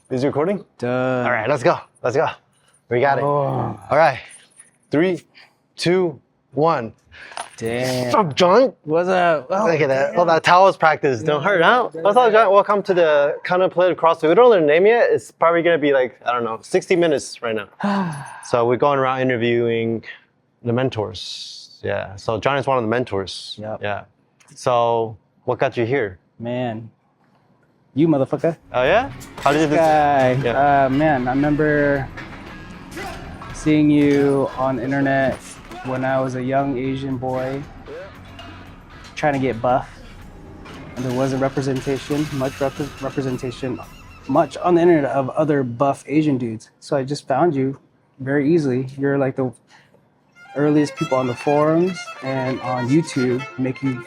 Is it recording? Done. All right, let's go. Let's go. We got it. All right. 3, 2, 1. Damn. What's up, John? What's up? Oh, Look at that. damn. All that Taoist practice. Don't hurt, huh? What's up, John? Welcome to the Contemplative CrossFit. We don't know the name yet. It's probably going to be like, I don't know, 60 minutes right now. So we're going around interviewing the mentors. Yeah. So John is one of the mentors. Yep. Yeah. So what got you here? Man. You motherfucker. Oh, yeah? How did you Guy. Yeah. Man, I remember seeing you on the internet when I was a young Asian boy trying to get buff. And there wasn't representation, much on the internet of other buff Asian dudes. So I just found you very easily. You're like the earliest people on the forums and on YouTube making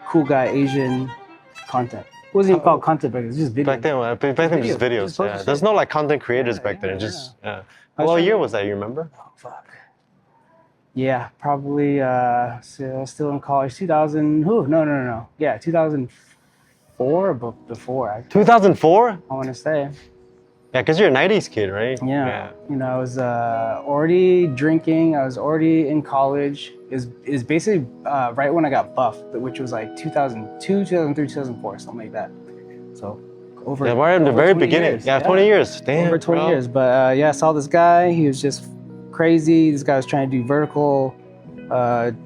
cool guy Asian content. It wasn't even called content back then, it was just videos. Back then, just videos. Yeah. There's no like content creators back then. Just yeah. What year was that? You remember? Oh fuck. Yeah, probably. So I was still in college. 2000. No. Yeah, 2004 or before. Actually. 2004? I want to say. Yeah, because you're a 90s kid, right? Yeah. You know, I was already drinking. I was already in college. Is basically right when I got buffed, which was like 2002, 2003, 2004, something like that. So over. Yeah, we're in the very beginning. Years. Yeah, 20 years. Damn. Over 20 years. But yeah, I saw this guy. He was just crazy. This guy was trying to do vertical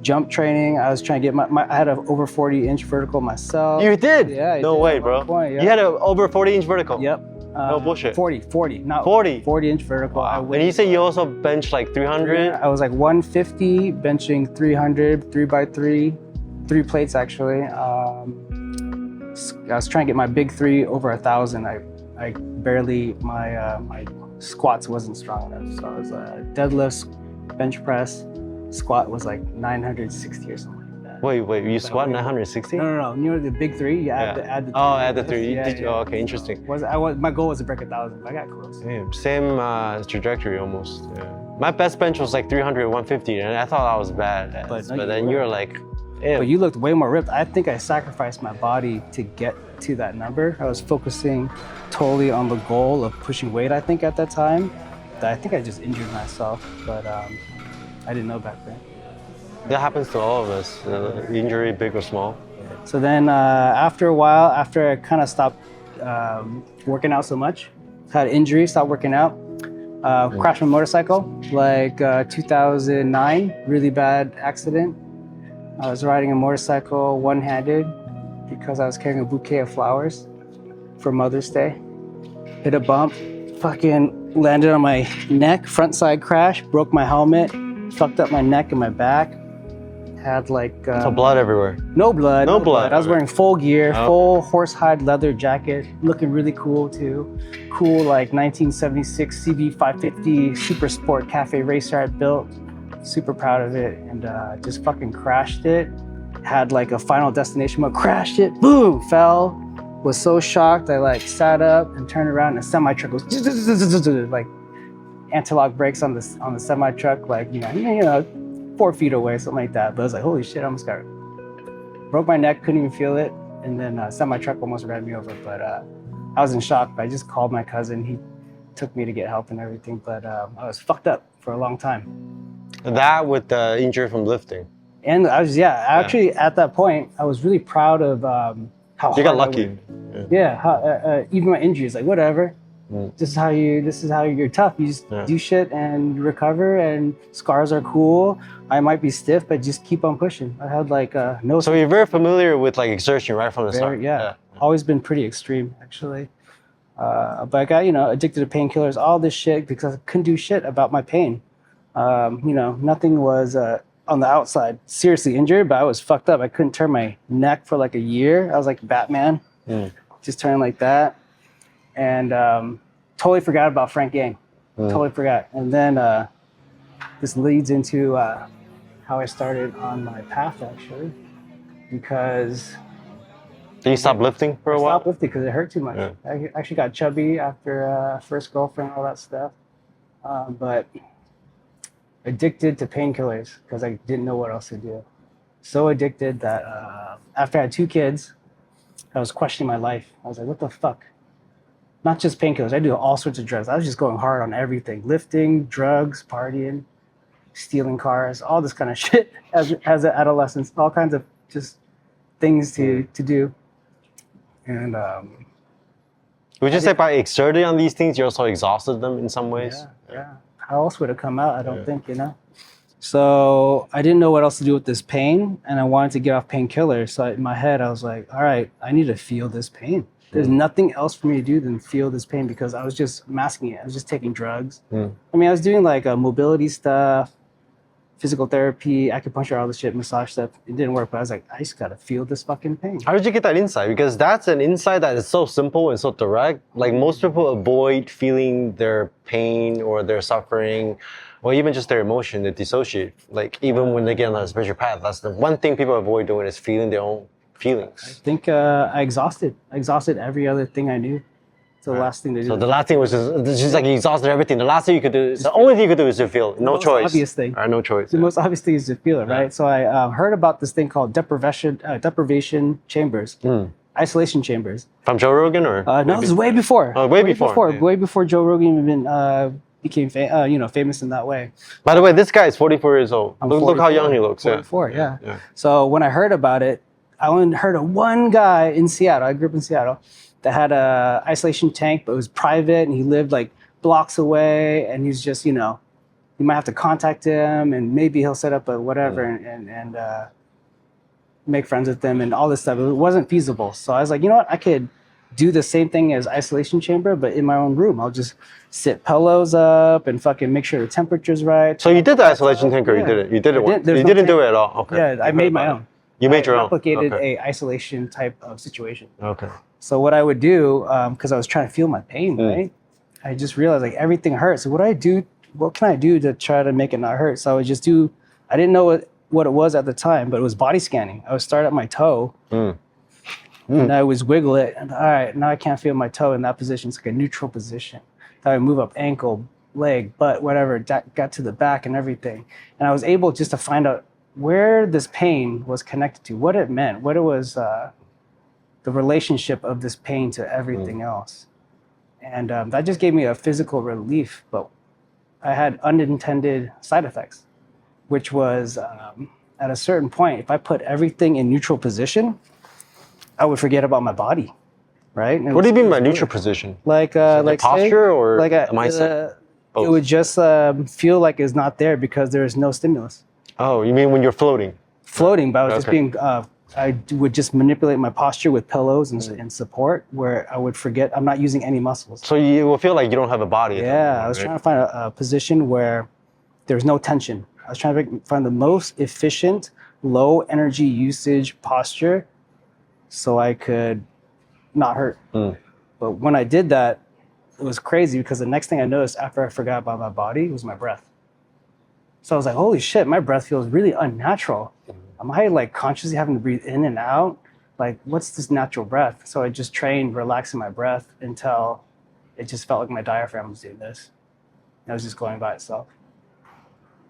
jump training. I was trying to get I had an over 40-inch vertical myself. You did? Yeah. No way, bro. Point, yeah. You had an over 40-inch vertical? Yep. No bullshit. 40, not 40. 40-inch vertical. Wow. And you say you also bench like 300? I was like 150, benching 300, 3x3, 3 plates actually. I was trying to get my big 3 over 1,000. I barely, my squats wasn't strong enough. So I was deadlifts, bench press, squat was like 960 or something. Wait, you squat 960? No. You know the big 3? You add the 3. Oh, add the 3. Yeah, Oh, okay, interesting. My goal was to break 1,000, but I got close. Yeah, same trajectory almost. Yeah. My best bench was like 300, 150, and I thought I was bad. But then you were like, but you looked way more ripped. I think I sacrificed my body to get to that number. I was focusing totally on the goal of pushing weight, I think, at that time. I think I just injured myself, but I didn't know back then. That happens to all of us, injury, big or small. So then after a while, after I kind of stopped working out so much, had injury, stopped working out, crashed my motorcycle, like 2009, really bad accident. I was riding a motorcycle one-handed because I was carrying a bouquet of flowers for Mother's Day. Hit a bump, fucking landed on my neck, front side crash, broke my helmet, fucked up my neck and my back. Had like so blood everywhere. No blood. No blood. I was wearing full gear, full horsehide leather jacket, looking really cool too. Cool like 1976 CB 550 Super Sport Cafe racer I built. Super proud of it, and just fucking crashed it. Had like a Final Destination mode, crashed it, boom, fell. Was so shocked I like sat up and turned around and a semi truck goes like anti-lock brakes on the semi truck, like you know 4 feet away, something like that. But I was like, holy shit, I almost got broke my neck, couldn't even feel it. And then semi-truck almost ran me over. But I was in shock. But I just called my cousin. He took me to get help and everything. But I was fucked up for a long time. That with the injury from lifting. And I was, actually at that point, I was really proud of how you got lucky. Even my injuries, like whatever. This is how you're tough. You just do shit and you recover, and scars are cool. I might be stiff, but just keep on pushing. I had like no. So you're very familiar with like exertion right from the start. Yeah. Always been pretty extreme actually. But I got addicted to painkillers, all this shit because I couldn't do shit about my pain. Nothing was on the outside seriously injured, but I was fucked up. I couldn't turn my neck for like a year. I was like Batman, just turning like that. And totally forgot about Frank Yang. Totally forgot. And then this leads into how I started on my path, actually, because... Did you stop lifting for a while? I stopped lifting because it hurt too much. Yeah. I actually got chubby after first girlfriend, all that stuff. But addicted to painkillers because I didn't know what else to do. So addicted that after I had 2 kids, I was questioning my life. I was like, what the fuck? not just painkillers. I do all sorts of drugs. I was just going hard on everything: lifting, drugs, partying, stealing cars, all this kind of shit as an adolescent. All kinds of just things to do. And would you say by exerting on these things, you also exhausted them in some ways? yeah. How else would it come out? I don't think, So I didn't know what else to do with this pain, and I wanted to get off painkillers. So in my head, I was like, all right, I need to feel this pain. There's nothing else for me to do than feel this pain, because I was just masking it. I was just taking drugs. I mean, I was doing like mobility stuff, physical therapy, acupuncture, all this shit, massage stuff. It didn't work, but I was like, I just gotta feel this fucking pain. How did you get that insight? Because that's an insight that is so simple and so direct. Like most people avoid feeling their pain or their suffering, or even just their emotion. They dissociate. Like even when they get on a spiritual path, that's the one thing people avoid doing, is feeling their own feelings. I think I exhausted every other thing I knew. It's the last thing to do. So the last thing was just like you exhausted everything. The last thing you could do, the only thing you could do is to feel. No choice. Obvious thing. Or no choice. The most obvious thing is to feel it, right? So I heard about this thing called deprivation chambers, isolation chambers. From Joe Rogan, or? No, this is way before. Oh, way before. Way before Joe Rogan even became famous in that way. By the way, this guy is 44 years old. I'm Look how young he looks. 44, yeah. So when I heard about it, I only heard of one guy in Seattle. I grew up in Seattle, that had a isolation tank, but it was private, and he lived like blocks away, and he's just, you might have to contact him, and maybe he'll set up a whatever and make friends with them and all this stuff. It wasn't feasible. So I was like, you know what? I could do the same thing as isolation chamber, but in my own room. I'll just sit pillows up and fucking make sure the temperature's right. So you did the isolation tank, or you did it? You did it once? You didn't do it at all? Okay. Yeah, I made my own. You made your own? I replicated a isolation type of situation. Okay. So what I would do, because I was trying to feel my pain, right? I just realized like everything hurts. So what can I do to try to make it not hurt? So I would just I didn't know what it was at the time, but it was body scanning. I would start at my toe, and I would wiggle it, and all right, now I can't feel my toe in that position. It's like a neutral position. Then I would move up ankle, leg, butt, whatever, got to the back and everything. And I was able just to find out where this pain was connected to, what it meant, what it was, the relationship of this pain to everything else. And that just gave me a physical relief, but I had unintended side effects, which was at a certain point, if I put everything in neutral position, I would forget about my body, right? What do you mean by neutral position? Like posture or like mindset? It would just feel like it's not there because there is no stimulus. Oh, you mean when you're floating? Floating, but I was just being, I would just manipulate my posture with pillows and support, where I would forget I'm not using any muscles. So you will feel like you don't have a body. Yeah, I was trying to find a position where there's no tension. I was trying to find the most efficient, low energy usage posture so I could not hurt. But when I did that, it was crazy, because the next thing I noticed after I forgot about my body was my breath. So I was like, holy shit, my breath feels really unnatural. Am I like consciously having to breathe in and out? Like, what's this natural breath? So I just trained relaxing my breath until it just felt like my diaphragm was doing this. And it was just going by itself.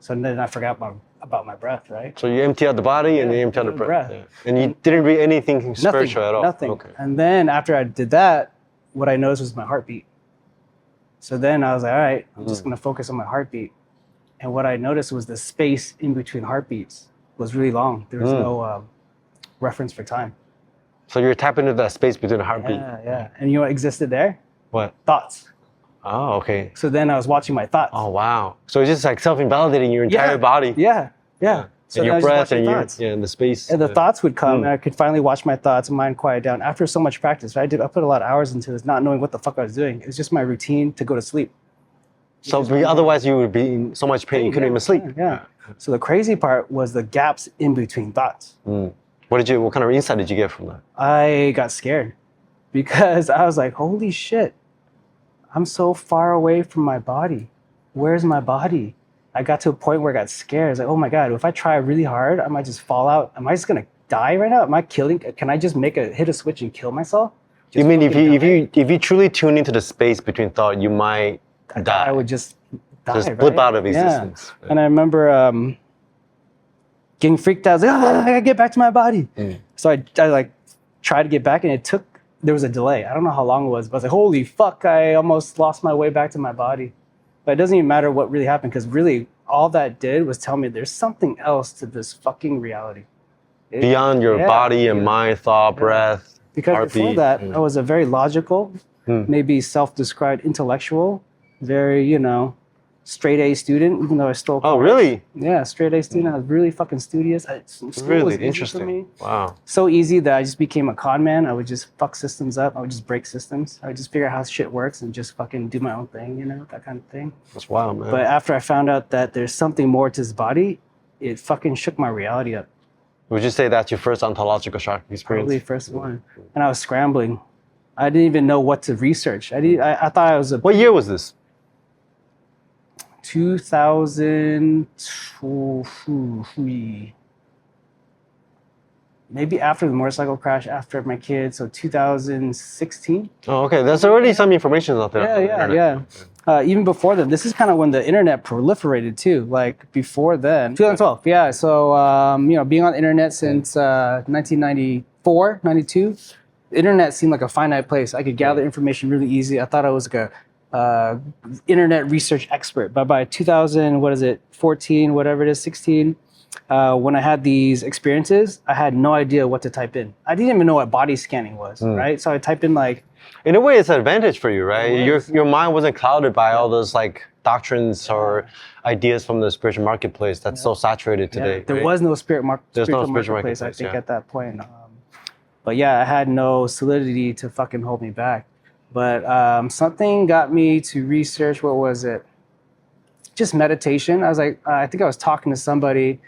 So then I forgot about my breath, right? So you empty out the body and you empty out the breath. Yeah. And you didn't read anything spiritual at all? Nothing. Okay. And then after I did that, what I noticed was my heartbeat. So then I was like, all right, I'm just going to focus on my heartbeat. And what I noticed was the space in between heartbeats was really long. There was no reference for time. So you're tapping into that space between the heartbeat. Yeah. And you know what existed there? What? Thoughts. Oh, okay. So then I was watching my thoughts. Oh, wow. So it's just like self-invalidating your entire body. Yeah. So and your breath and and the space. And the thoughts would come, and I could finally watch my thoughts and mind quiet down. After so much practice, I put a lot of hours into this, not knowing what the fuck I was doing. It was just my routine to go to sleep. So otherwise you would be in so much pain you couldn't even sleep. Yeah. So the crazy part was the gaps in between thoughts. What kind of insight did you get from that? I got scared because I was like, holy shit, I'm so far away from my body. Where's my body? I got to a point where I got scared. I was like, oh my God, if I try really hard, I might just fall out. Am I just gonna die right now? Am I killing? Can I just hit a switch and kill myself? You mean if you truly tune into the space between thought, you might die? I would just die, just blip out of existence. Yeah. And I remember getting freaked out. I was like, I gotta get back to my body. So I like tried to get back, and it took there was a delay. I don't know how long it was, but I was like, holy fuck, I almost lost my way back to my body. But it doesn't even matter what really happened, because really all that did was tell me there's something else to this fucking reality. Beyond your body and mind, thought, breath, because heartbeat. Before that, I was a very logical, maybe self-described intellectual, very, you know, straight A student, even though I stole college. Oh, really? Yeah, straight A student. I was really fucking studious. School Really was easy interesting. for me. Wow. So easy that I just became a con man. I would just fuck systems up. I would just break systems. I would just figure out how shit works and just fucking do my own thing, you know, that kind of thing. That's wild, man. But after I found out that there's something more to this body, it fucking shook my reality up. Would you say that's your first ontological shock experience? Probably first one. And I was scrambling. I didn't even know what to research. I thought I was a... What year was this? 2003. Maybe after the motorcycle crash, after my kids, so 2016. Oh, okay. There's already some information out there. Yeah. Even before then, this is kind of when the internet proliferated too. Like before then, 2012. Yeah. So you know, being on the internet since 1994, 92, the internet seemed like a finite place. I could gather information really easy. I thought I was like a internet research expert. But by 14, whatever it is, 16. When I had these experiences, I had no idea what to type in. I didn't even know what body scanning was, right? So I typed in like... In a way, it's an advantage for you, right? Your mind wasn't clouded by all those like doctrines or ideas from the spiritual marketplace that's so saturated today. There was no spiritual marketplace, marketplace, I think, at that point. But yeah, I had no solidity to fucking hold me back. But something got me to research, what was it? Just meditation. I was like, I think I was talking to somebody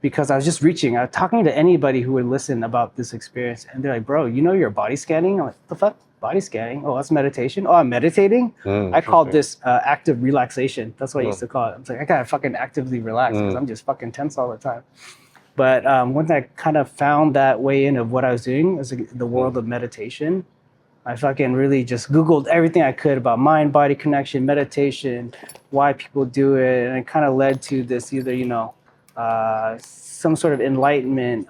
because I was just reaching. I was talking to anybody who would listen about this experience. And they're like, bro, you know you're body scanning? I'm like, what the fuck? Body scanning? Oh, that's meditation? Oh, I'm meditating? I called this active relaxation. That's what I used to call it. I was like, I gotta fucking actively relax because I'm just fucking tense all the time. But once I kind of found that way in of what I was doing, as the world of meditation, I fucking really just Googled everything I could about mind-body connection, meditation, why people do it, and it kind of led to this either, you know, some sort of enlightenment.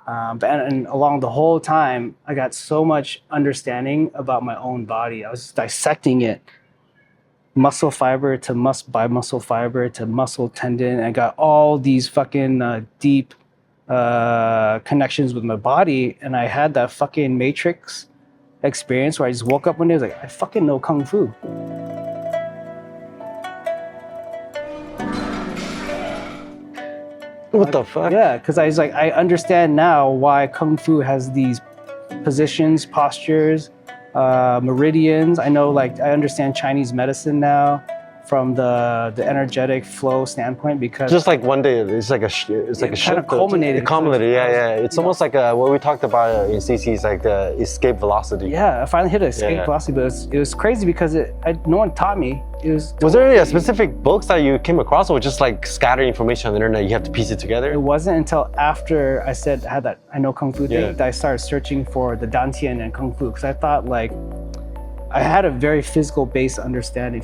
And along the whole time, I got so much understanding about my own body. I was dissecting it, muscle fiber to by muscle fiber to muscle tendon. And I got all these fucking deep connections with my body, and I had that fucking matrix experience where I just woke up one day, I was like, I fucking know Kung Fu. What the fuck? Yeah, because I was like, I understand now why Kung Fu has these positions, postures, meridians. I know, like, I understand Chinese medicine now from the energetic flow standpoint, because just like one day it's like a shift. Kind of culminated. It culminated, yeah. It's almost like what we talked about in CC, is like the escape velocity. Yeah, I finally hit an escape velocity, but it was crazy because no one taught me. It was there any specific books that you came across, or just like scattered information on the internet? You have to piece it together. It wasn't until after I said I had that I know Kung Fu thing that I started searching for the Dantian and Kung Fu, because I thought, like, I had a very physical body-based understanding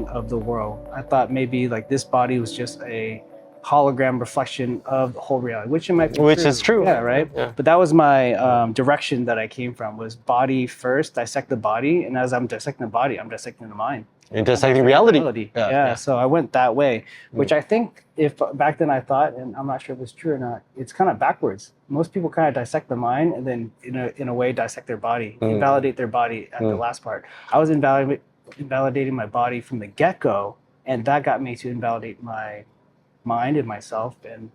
of the world. I thought maybe like this body was just a hologram reflection of the whole reality, which it might be Which is true. Yeah, right? Yeah. But that was my direction that I came from, was body first, dissect the body. And as I'm dissecting the body, I'm dissecting the mind. And dissecting reality. Yeah, so I went that way, which I think if back then I thought, and I'm not sure if it's true or not, it's kind of backwards. Most people kind of dissect the mind and then in a way dissect their body, invalidate their body at the last part. I was invalidating my body from the get-go, and that got me to invalidate my mind and myself. And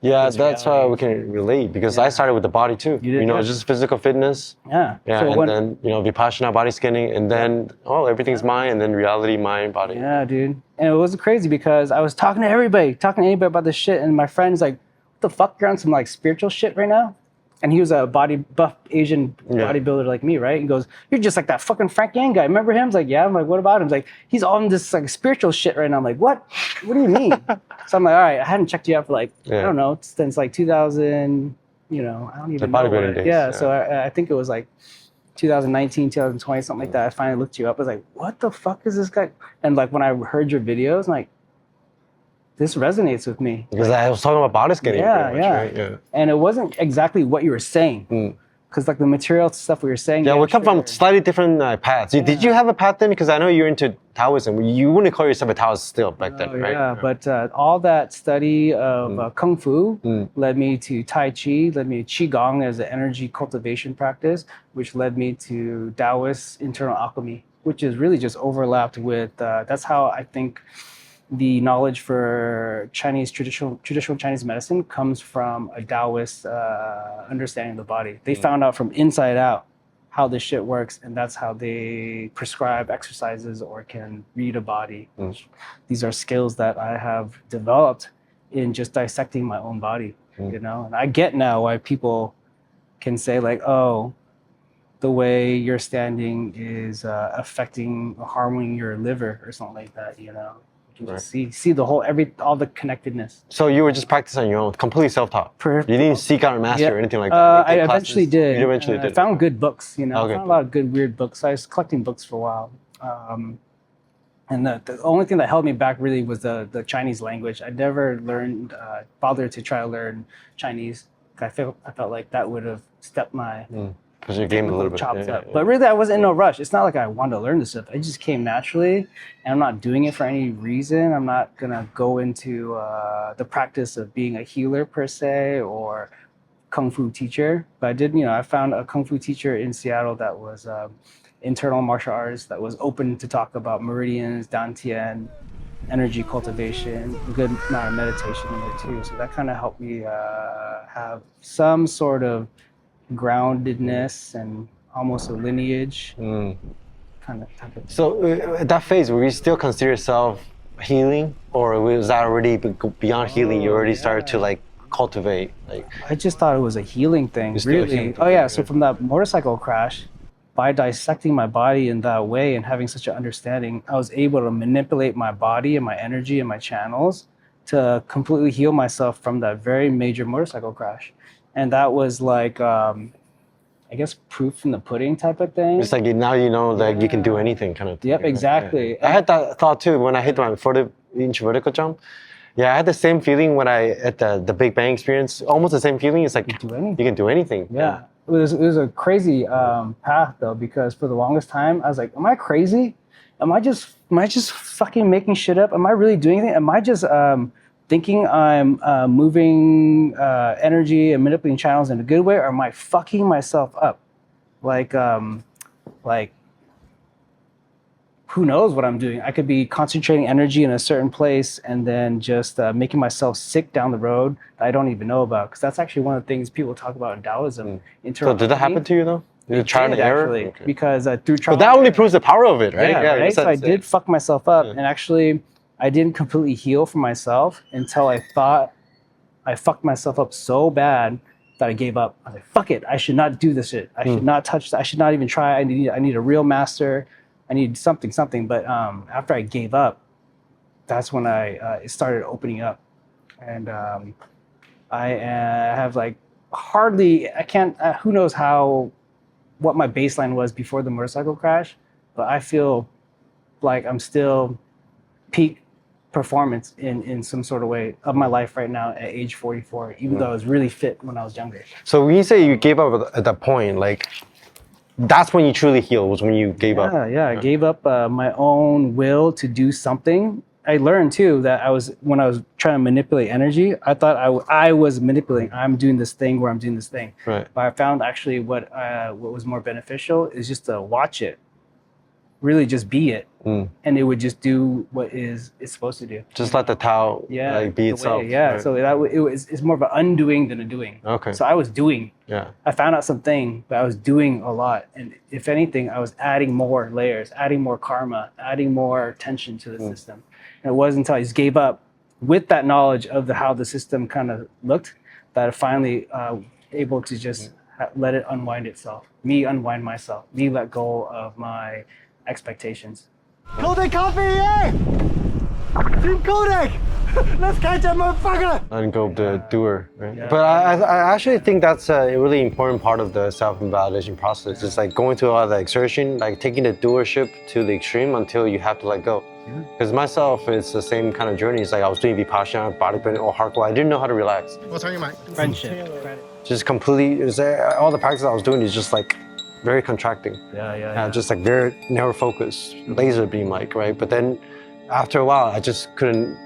yeah, that's why we can relate, because I started with the body too. Just physical fitness. Yeah. So then Vipassana, body scanning, and then everything's mind, and then reality, mind, body. Yeah, dude. And it was crazy because I was talking to anybody about this shit, and my friend's like, "What the fuck? You're on some like spiritual shit right now?" And he was a buff Asian bodybuilder like me, right? He goes, "You're just like that fucking Frank Yang guy. Remember him?" I was like, "Yeah." I'm like, "What about him?" He's like, "He's on this like spiritual shit right now." I'm like, "What? What do you mean?" So I'm like, "All right, I hadn't checked you out for like I don't know, since like 2000. I don't even know. Days, yeah. So I think it was like 2019, 2020, something like that. I finally looked you up. I was like, "What the fuck is this guy?" And like when I heard your videos, I'm like, this resonates with me. Because I was talking about body scanning. Yeah. And it wasn't exactly what you were saying. because like the material stuff we were saying. Yeah, we come from sure. slightly different paths. Did you have a path then? Because I know you're into Taoism. You wouldn't call yourself a Taoist still back then, right? Yeah, but all that study of Kung Fu led me to Tai Chi, led me to Qigong as an energy cultivation practice, which led me to Taoist internal alchemy, which is really just overlapped with, that's how I think the knowledge for Chinese traditional Chinese medicine comes from a Taoist understanding of the body. They found out from inside out how this shit works, and that's how they prescribe exercises or can read a body. These are skills that I have developed in just dissecting my own body, you know? And I get now why people can say like, oh, the way you're standing is affecting, harming your liver or something like that, you know? You can just see the whole, all the connectedness. So you were just practicing on your own, completely self-taught. You didn't seek out a master or anything like that? I eventually did. You eventually did. I found good books, you know. Okay. I found a lot of good, weird books. I was collecting books for a while. And the only thing that held me back really was the Chinese language. I never bothered to try to learn Chinese. I felt like that would have stepped my Because your game a little bit chopped up. But really, I wasn't in no rush. It's not like I wanted to learn this stuff. It just came naturally, and I'm not doing it for any reason. I'm not gonna go into the practice of being a healer per se or kung fu teacher. But I did, I found a kung fu teacher in Seattle that was internal martial artist that was open to talk about meridians, dantian, energy cultivation, a good amount of meditation in there too. So that kind of helped me have some sort of groundedness and almost a lineage kind of type of thing. So at that phase, were you still consider yourself healing, or was that already beyond healing? You already started to like cultivate like. I just thought it was a healing thing, It's still a really. healing thing, Oh yeah, so from that motorcycle crash, by dissecting my body in that way and having such an understanding, I was able to manipulate my body and my energy and my channels to completely heal myself from that very major motorcycle crash. And that was like, I guess, proof in the pudding type of thing. It's like now you know that you can do anything kind of thing. Yep, exactly. I had that thought too when I hit my 40-inch vertical jump. Yeah, I had the same feeling when I at the Big Bang experience. Almost the same feeling. It's like You can do anything. you can do anything. Yeah. It was a crazy path though, because for the longest time I was like, am I crazy? Am I just fucking making shit up? Am I really doing anything? Am I just thinking I'm moving energy and manipulating channels in a good way, or am I fucking myself up? Like who knows what I'm doing? I could be concentrating energy in a certain place and then just making myself sick down the road that I don't even know about. Because that's actually one of the things people talk about in Taoism. So did that happen to you though? Did you try and error? Actually, because through trial. But that only proves the power of it, right? Yeah, right? So I did fuck myself up, Yeah. and actually, I didn't completely heal for myself until I thought I fucked myself up so bad that I gave up. I was like, fuck it, I should not do this shit. I should not touch that. I should not even try. I need a real master. I need something. But after I gave up, that's when it started opening up. And I have like who knows what my baseline was before the motorcycle crash, but I feel like I'm still peak performance in some sort of way of my life right now at age 44, even though I was really fit when I was younger. So when you say you gave up at that point, like that's when you truly healed, was when you gave up. Yeah, I gave up my own will to do something. I learned too that when I was trying to manipulate energy, I thought I was manipulating. I'm doing this thing where I'm doing this thing. Right. But I found actually what was more beneficial is just to watch it, really just be it, and it would just do what it's supposed to do. Just let the Tao like be itself. Right? So it's more of an undoing than a doing. Okay. So I was doing. Yeah. I found out something, but I was doing a lot, and if anything, I was adding more layers, adding more karma, adding more tension to the system. And it wasn't until I just gave up with that knowledge of how the system kind of looked that I finally able to just let it unwind itself. Me unwind myself. Me let go of my expectations. Kodak coffee, yeah! Team Kodak! Let's catch that motherfucker! And go the doer, right? But I actually think that's a really important part of the self-invalidation process. It's like going through all the exertion, like taking the doership to the extreme until you have to let go. Because myself, it's the same kind of journey. It's like I was doing Vipassana, bodybuilding, or hardcore. I didn't know how to relax. What's on your mind? Friendship. Credit. just completely. All the practice I was doing is just like very contracting. Just like very narrow focus, laser beam like, right? But then after a while, I just couldn't.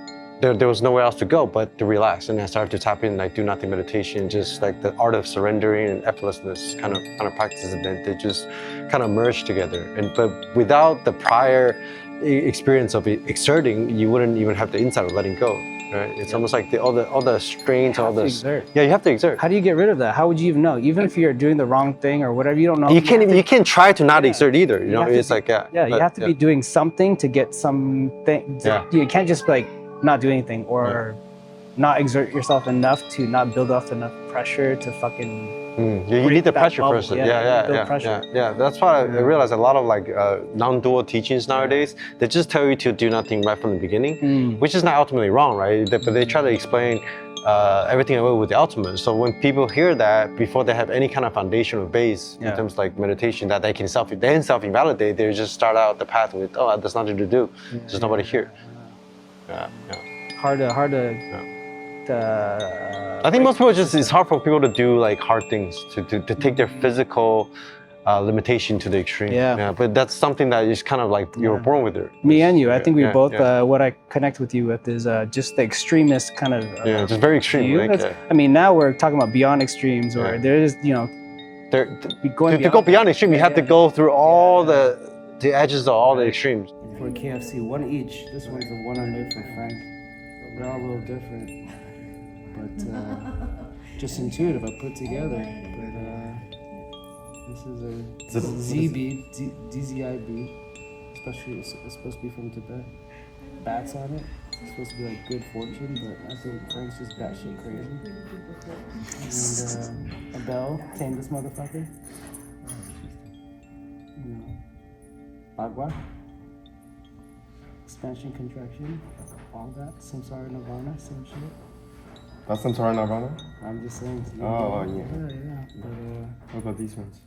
There was nowhere else to go but to relax, and I started to tap in like do nothing meditation, just like the art of surrendering and effortlessness kind of practices, and then they just kind of merge together. But without the prior experience of exerting, you wouldn't even have the insight of letting go. Right? It's almost like all the strains, all the yeah, you have to exert. How do you get rid of that? How would you even know? Even if you're doing the wrong thing or whatever, you don't know. You can't try to not exert either. You know, it's like you have to be doing something to get something. You can't just like not do anything or not exert yourself enough to not build up enough pressure to fucking. You need the pressure first. Yeah. That's why I realized a lot of like non-dual teachings nowadays, they just tell you to do nothing right from the beginning, which is not ultimately wrong, right? But they try to explain everything away with the ultimate. So when people hear that before they have any kind of foundational base in terms of like meditation that they can self-invalidate, they just start out the path with, oh, there's nothing to do. There's nobody here. Hard to I think most people it's hard for people to do like hard things, to take their physical limitation to the extreme. But that's something that is kind of like you were born with it. Me and you, I think we both, what I connect with you with is just the extremist kind of just very extreme. Like, I mean, now we're talking about beyond extremes, or there is, you know, to go beyond extreme, you have to go through all the edges of all the extremes. For KFC, one each. This one's the one I made for Frank. They're all a little different, but just intuitive. I put together. But this is a Z-bead, DZI bead. Especially, it's supposed to be from Tibet. Bats on it. It's supposed to be like good fortune, but I think Frank's just batshit crazy. And a bell. Tame this motherfucker. You know, Bagua. Expansion, contraction, all that. Samsara, Nirvana, same shit. That's Samsara Nirvana? I'm just saying. Yeah. But, what about these ones?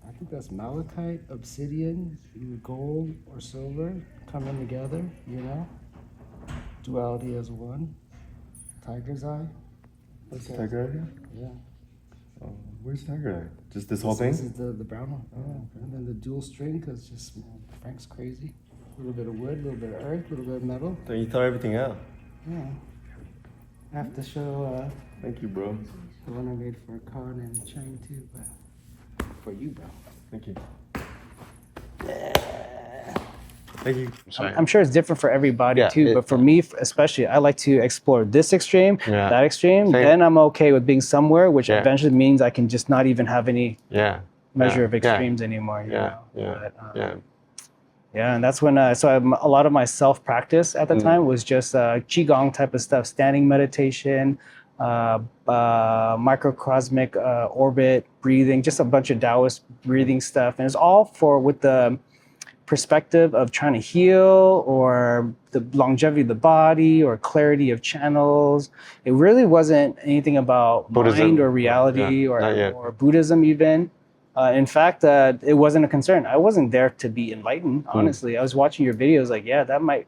I think that's malachite, obsidian, gold or silver coming together, you know? Duality as one. Tiger's eye. Okay. Tiger eye? Yeah. Where's Tiger eye? Just this whole thing? This is the brown one. Yeah. And then the dual string, because just Frank's crazy. A little bit of wood, a little bit of earth, a little bit of metal. So you thought everything out? Yeah. I have to show thank you, bro. the one I made for Khan and Chang too, but for you, bro. Thank you. Thank you. I'm sure it's different for everybody too, but for me especially, I like to explore this extreme, that extreme. Same. Then I'm okay with being somewhere, which eventually means I can just not even have any measure of extremes anymore. You know? Yeah, and that's when, a lot of my self-practice at the time was just Qigong type of stuff, standing meditation, microcosmic orbit breathing, just a bunch of Taoist breathing stuff. And it's all with the perspective of trying to heal or the longevity of the body or clarity of channels. It really wasn't anything about Buddhism, mind or reality or Buddhism even. In fact, it wasn't a concern. I wasn't there to be enlightened, honestly. I was watching your videos like,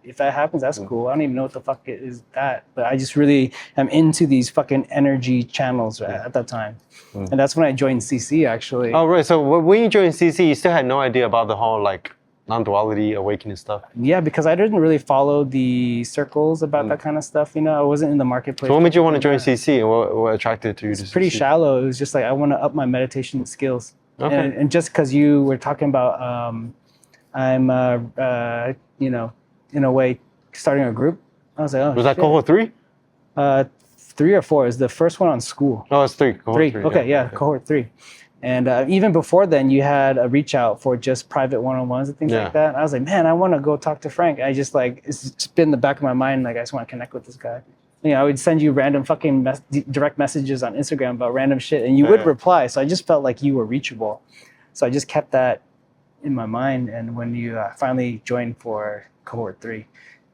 if that happens, that's cool. I don't even know what the fuck is that. But I just really am into these fucking energy channels at that time. And that's when I joined CC, actually. Oh, right. So when you joined CC, you still had no idea about the whole, like, non-duality, awakening stuff? Yeah, because I didn't really follow the circles about that kind of stuff. You know, I wasn't in the marketplace. So what made you want to join CC, and what attracted you to CC? It's pretty shallow. It was just like, I want to up my meditation skills. Okay. And just because you were talking about, I'm, you know, in a way, starting a group, I was like, oh, was that cohort 3? 3 or 4 is the first one on school. Oh, it's 3. Cohort 3. Okay, cohort 3. And even before then, you had a reach out for just private one-on-ones and things like that. And I was like, man, I want to go talk to Frank. I just it's just been in the back of my mind, like I just want to connect with this guy. You know, I would send you random fucking direct messages on Instagram about random shit, and you would reply. So I just felt like you were reachable. So I just kept that in my mind. And when you finally joined for cohort 3,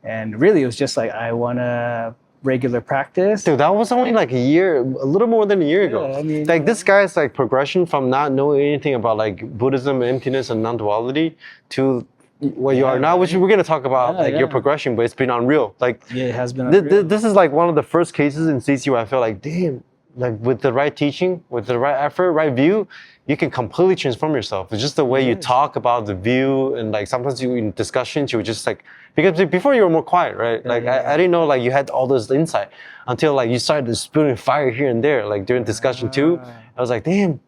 and really it was just like, I want to regular practice. Dude, that was only like a little more than a year ago. I mean, like this guy's like progression from not knowing anything about like Buddhism, emptiness, and non-duality to where you are now, which we're gonna talk about your progression, but it's been unreal. Like it has been unreal. This is like one of the first cases in CC where I felt like, damn, like with the right teaching, with the right effort, right view, you can completely transform yourself. It's just the way you talk about the view, and like sometimes you in discussions, you would just like, because before you were more quiet, right? Like I didn't know like you had all this insight until like you started spewing fire here and there, like during discussion too. I was like, damn.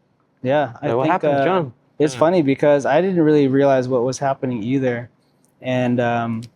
Yeah, I Like, what think, happened, John? It's funny because I didn't really realize what was happening either. And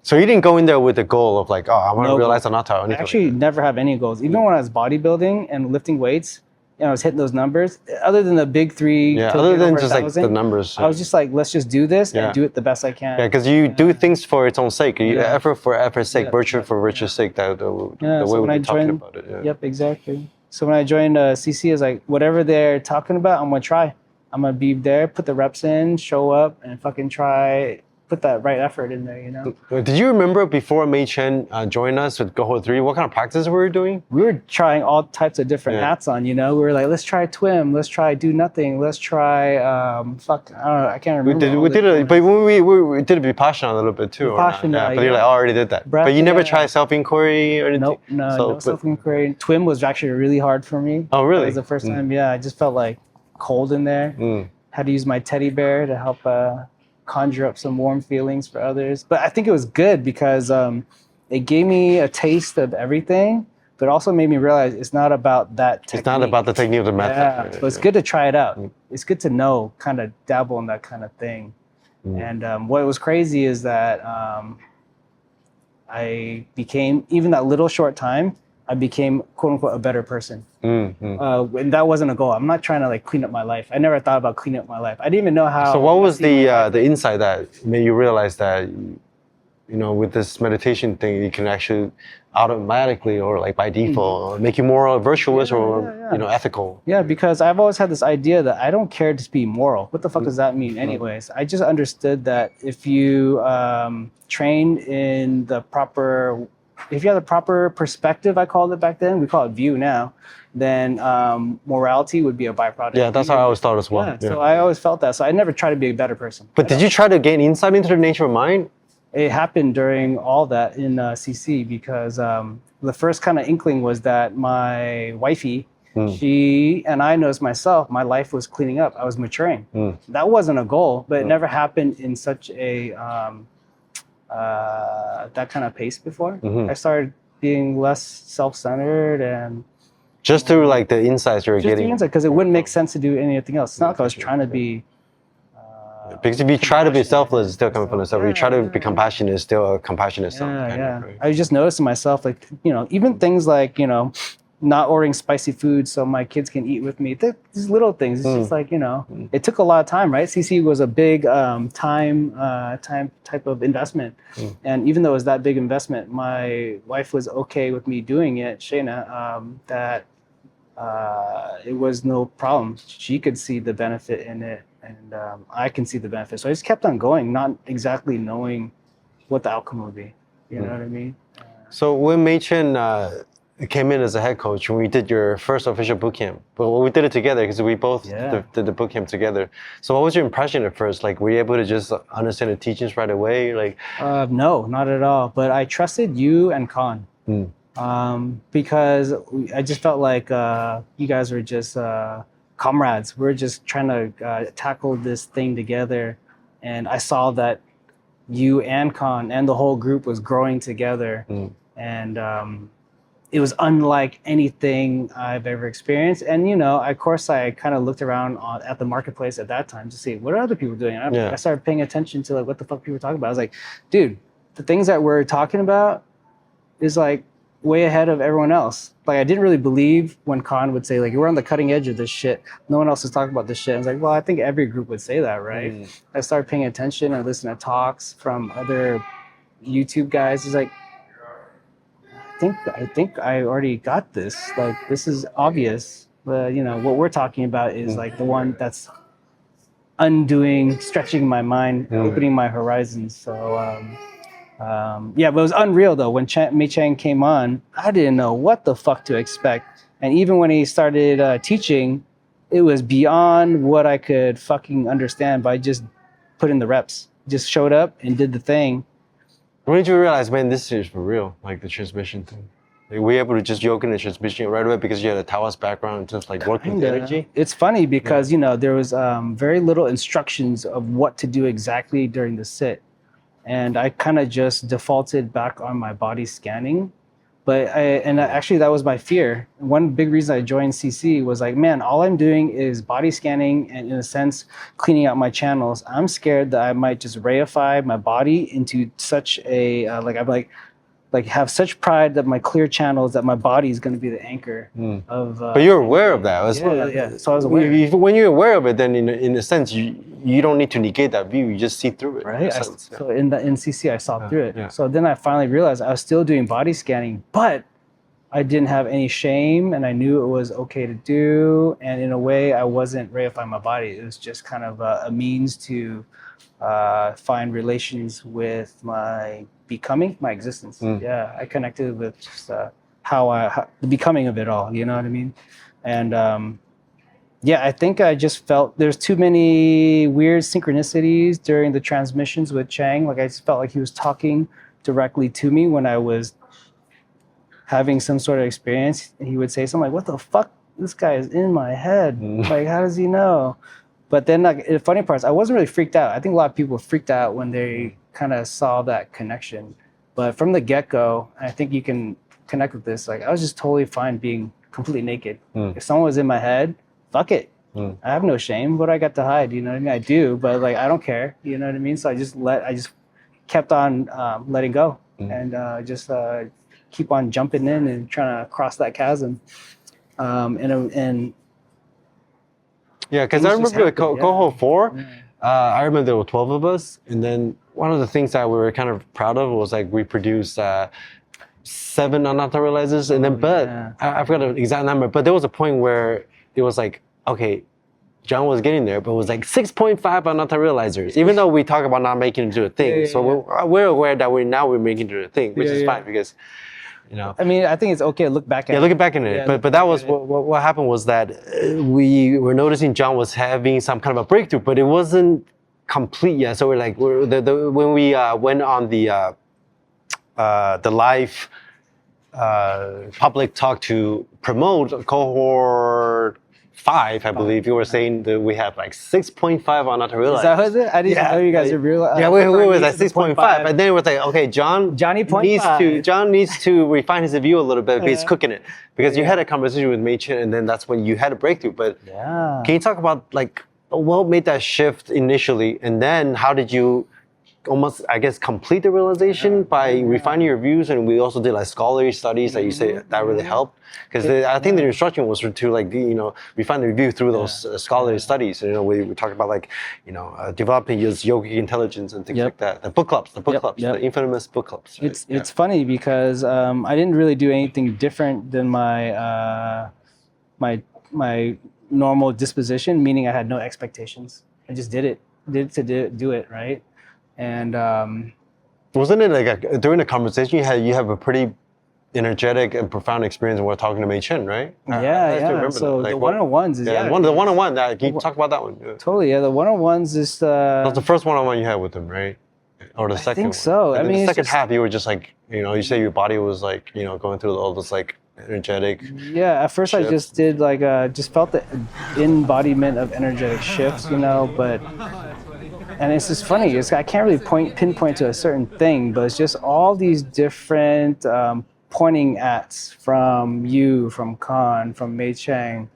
So you didn't go in there with the goal of like, oh, I want to No realize goal. I'm not tired. I actually never have any goals. Even when I was bodybuilding and lifting weights, I was hitting those numbers. Other than the big three, Yeah, to other get than over just like 1,000, the numbers. I was just like, let's just do this Yeah. and do it the best I can. Yeah, because you do things for its own sake. You Yeah. effort for effort's sake, Yeah. virtue for virtue's sake. The Yeah, way so when we're I talking joined, about it. Yeah. Yep, exactly. So when I joined CC, I was like, whatever they're talking about, I'm gonna try. I'm gonna be there, put the reps in, show up, and fucking try. Put that right effort in there, you know. Did you remember before Mei Chen joined us with Goho 3, what kind of practices we were doing? We were trying all types of different Yeah. hats on, you know. We were like, let's try Twim, let's try Do Nothing, let's try I don't know, I can't remember. We did it, but when we did it Vipassana a little bit too. or not? Vipassana, Yeah, but you're yeah. like, oh, I already did that. Breath, But you never yeah. tried self-inquiry or anything? Nope, no but- self-inquiry. Twim was actually really hard for me. Oh, really? That was the first time, yeah. I just felt like cold in there. Mm. Had to use my teddy bear to help conjure up some warm feelings for others. But I think it was good because it gave me a taste of everything, but also made me realize it's not about that technique. It's not about the technique of the method. Yeah, right? but it's good to try it out. It's good to know, kind of dabble in that kind of thing. And what was crazy is that I became, even that little short time, I became quote unquote a better person. And that wasn't a goal. I'm not trying to like clean up my life. I never thought about cleaning up my life. I didn't even know how. So what was messy my life the insight that made you realize that, you know, with this meditation thing, you can actually automatically or like by default make you more virtuous or, you know, ethical? Yeah, because I've always had this idea that I don't care to be moral. What the fuck does that mean anyways? I just understood that if you train in the proper, if you have the proper perspective, I called it back then, we call it view now, then morality would be a byproduct. Yeah, that's how I always thought as well. Yeah, so I always felt that. So I never tried to be a better person. But did you try to gain insight into the nature of mind? It happened during all that in CC because the first kind of inkling was that my wifey, she and I noticed myself, my life was cleaning up. I was maturing. That wasn't a goal, but it never happened in such a that kind of pace before. I started being less self-centered and Just through like the insights you're just getting. because it wouldn't make sense to do anything else. It's not like I was trying to be. Because if you try to be selfless, it's still coming from the self. If you try to be compassionate, it's still a compassionate self. Yeah, kind yeah. of, right? I was just noticing myself, like, you know, even things like, you know, not ordering spicy food so my kids can eat with me. These little things. It's just like, you know, it took a lot of time, right? CC was a big time type of investment. And even though it was that big investment, my wife was okay with me doing it, Shayna, that it was no problem. She could see the benefit in it. And I can see the benefit. So I just kept on going, not exactly knowing what the outcome would be. You know what I mean? So when Mei Chen came in as a head coach, when we did your first official boot camp, but we did it together because we both did the boot camp together. So what was your impression at first? Like, were you able to just understand the teachings right away? Like, no, not at all. But I trusted you and Khan because I just felt like you guys were just comrades. We're just trying to tackle this thing together. And I saw that you and Khan and the whole group was growing together. And it was unlike anything I've ever experienced. And, you know, of course, I kind of looked around at the marketplace at that time to see what are other people doing. I started paying attention to like what the fuck people were talking about. I was like, dude, the things that we're talking about is like way ahead of everyone else. Like, I didn't really believe when Khan would say, like, we're on the cutting edge of this shit. No one else is talking about this shit. I was like, well, I think every group would say that, right? I started paying attention and listening to talks from other YouTube guys. It's like, I think I already got this. Like, this is obvious. You know, what we're talking about is like the one that's undoing, stretching my mind, opening my horizons. So, yeah, but it was unreal though. When Mei Chen came on, I didn't know what the fuck to expect. And even when he started teaching, it was beyond what I could fucking understand by just putting the reps. Just showed up and did the thing. when did you realize, man, this is for real? Like the transmission thing? Like, were you able to just yoke in the transmission right away because you had a Taoist background and just like working with Kinda. energy? It's funny because there was very little instructions of what to do exactly during the sit, and I kind of just defaulted back on my body scanning. But actually that was my fear. One big reason I joined CC was like, man, all I'm doing is body scanning and in a sense cleaning out my channels. I'm scared that I might just reify my body into such a like have such pride that my clear channels, that my body is going to be the anchor of. But you're aware of that. Yeah. So I was aware. When you're aware of it, then in a sense you don't need to negate that view. You just see through it. Right. So in CC, I saw through it. Yeah. So then I finally realized I was still doing body scanning, but I didn't have any shame, and I knew it was okay to do. And in a way, I wasn't reifying my body. It was just kind of a means to find relations with my becoming, my existence. Yeah, I connected with just how the becoming of it all. You know what I mean? And I think I just felt there's too many weird synchronicities during the transmissions with Chang. Like I just felt like he was talking directly to me when I was having some sort of experience. And he would say something like, "What the fuck? This guy is in my head. Like, how does he know?" But then, like, the funny part is, I wasn't really freaked out. I think a lot of people freaked out when they kind of saw that connection. But from the get-go, I think you can connect with this. Like, I was just totally fine being completely naked. If someone was in my head, fuck it. I have no shame. What do I got to hide? You know what I mean? I do, but like, I don't care. You know what I mean? So I just kept on letting go and just keep on jumping in and trying to cross that chasm. Yeah, because I remember cohort 4, I remember there were 12 of us. And then one of the things that we were kind of proud of was like we produced 7 anatta realizers. And then, I forgot the exact number, but there was a point where it was like, okay, John was getting there, but it was like 6.5 anatta realizers, even though we talk about not making it into a thing. We're aware that we're making it into a thing, which is fine because, you know. I mean, I think it's okay to look back at it. Yeah, looking back in it. But that was what happened was that we were noticing John was having some kind of a breakthrough, but it wasn't complete yet. So we're like, when we went on the live public talk to promote cohort 5, I believe you were saying that we have like 6.5 on anatta realizers. Is that what it? I didn't know you guys are real. Yeah, we was at 6.5, and then it was like, okay, John needs to refine his view a little bit, but he's cooking it because you had a conversation with Mei Chen, and then that's when you had a breakthrough. But can you talk about like what made that shift initially, and then how did you almost, I guess, complete the realization by refining your views? And we also did like scholarly studies that you say that really helped, because I think the instruction was to like refine the view through those scholarly studies. You know, we talk about like developing your yogic intelligence and things like that. The book clubs, the infamous book clubs. Right? It's funny because I didn't really do anything different than my my normal disposition, meaning I had no expectations. I just did it to do it, right? And wasn't it like during the conversation you have a pretty energetic and profound experience when we're talking to Mei Chen, right? Yeah. So like, the one-on-ones is the one-on-one. Can you talk about that one? Totally. Yeah, the one-on-ones is that's the first one-on-one you had with him, right? Or the second? I think so. And I mean, the second half you were just like, you say your body was like, going through all this like energetic. Yeah. At first, shifts. I just did like just felt the embodiment of energetic shifts, but. And it's just funny. I can't really pinpoint to a certain thing, but it's just all these different pointing ats from you, from Khan, from Mei Chang.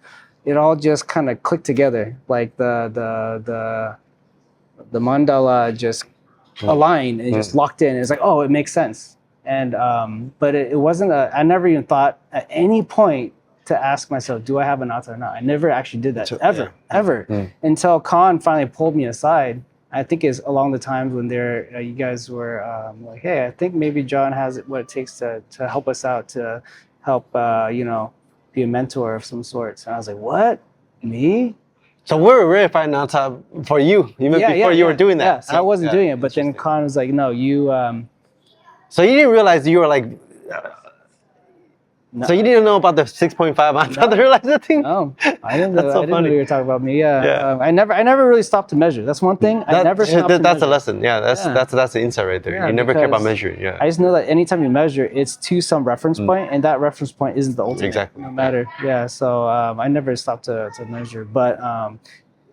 It all just kind of clicked together, like the mandala just aligned and just locked in. It's like, oh, it makes sense. And but it wasn't. I never even thought at any point to ask myself, do I have an anatta or not? I never actually did that ever until Khan finally pulled me aside. I think it's along the times when you guys were like, hey, I think maybe John has what it takes to help us out, to help, be a mentor of some sorts. And I was like, what? Me? So we're verifying anatta for you, even before you were doing that. Yeah, so I wasn't doing it, but then Khan was like, no, you... So you didn't realize you were like... No. So you didn't know about the 6.5 after the realized that thing? No, I didn't. That's so I didn't know funny. you were talking about me. Yeah. Yeah. I never really stopped to measure. That's one thing. I never stopped to That's a measure. lesson. Yeah, Yeah. that's the insight right there. Yeah, you never care about because measuring. Yeah. I just know that anytime you measure, it's to some reference point, and that reference point isn't the ultimate. Exactly. No matter. Yeah. So I never stopped to measure, but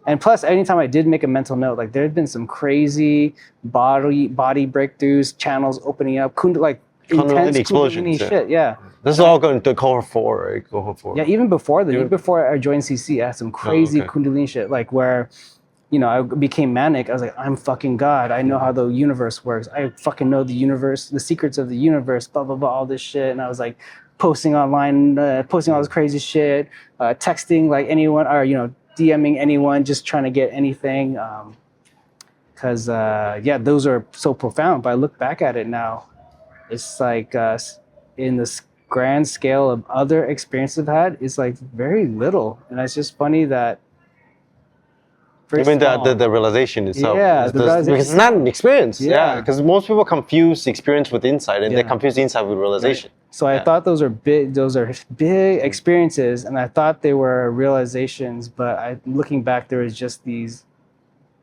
and plus, anytime I did make a mental note, like there had been some crazy body breakthroughs, channels opening up, intense Kundalini explosions, Kundalini shit. Yeah. This is all going to cohort 4, right? Cohort 4. Yeah, even before that, even before I joined CC, I had some crazy okay. Kundalini shit, like where, I became manic. I was like, I'm fucking God. I know how the universe works. I fucking know the universe, the secrets of the universe, blah, blah, blah, all this shit. And I was like posting online, posting all this crazy shit, texting like anyone or, DMing anyone, just trying to get anything. Because, those are so profound. But I look back at it now, it's like in this grand scale of other experiences I've had, it's like very little. And it's just funny that Even the realization itself. Yeah, the realization. Because it's not an experience. Yeah. Because most people confuse experience with insight, and they Yeah. confuse insight with realization. So I thought those are big experiences, and I thought they were realizations, but looking back, there was just these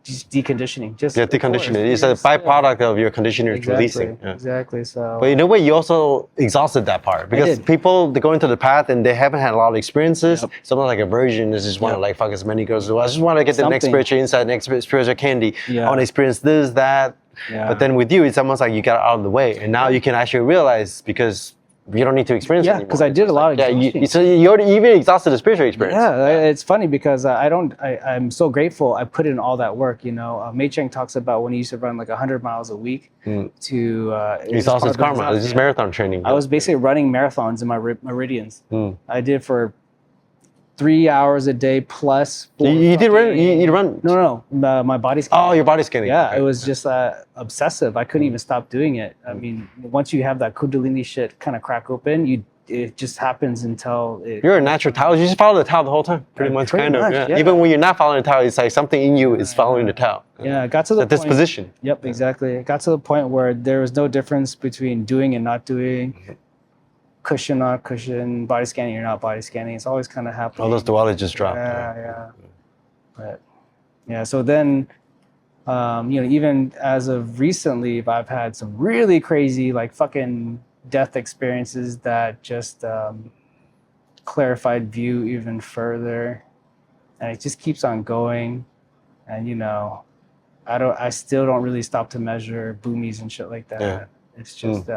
deconditioning. Deconditioning. It's a byproduct of your conditioner releasing. Yeah. Exactly. So. But in a way, you also exhausted that part because did. people, they go into the path and they haven't had a lot of experiences. Yep. Something like a virgin, they just want to like fuck as many girls as well. I just want to get the next Something. spiritual insight, next spiritual candy. Yeah. I want to experience this, that. Yeah. But then with you, it's almost like you got out of the way, and now you can actually realize because you don't need to experience it anymore. because I did a lot of exhaustion. so you already even exhausted the spiritual experience. Yeah, it's funny because I'm so grateful I put in all that work. Mei Cheng talks about when he used to run like 100 miles a week to Exhaust his karma. It's just marathon training. I was basically running marathons in my meridians. I did for 3 hours a day plus. You did run? You run? No. My body's. Oh, your body's skinny. Yeah, Okay. it was just obsessive. I couldn't even stop doing it. I mean, once you have that Kundalini shit kind of crack open, it just happens until it. You're a natural Taoist. You just follow the Tao the whole time, pretty much. Yeah. Even when you're not following the Tao, it's like something in you is following the Tao. Yeah, it got to the That disposition. Yep, exactly. It got to the point where there was no difference between doing and not doing, cushion, not cushion, body scanning or not body scanning. It's always kind of happening. All those dualities just drop. Yeah. But yeah, so then, even as of recently, I've had some really crazy, like fucking death experiences that just clarified view even further, and it just keeps on going. And I still don't really stop to measure boomies and shit like that. Yeah. It's just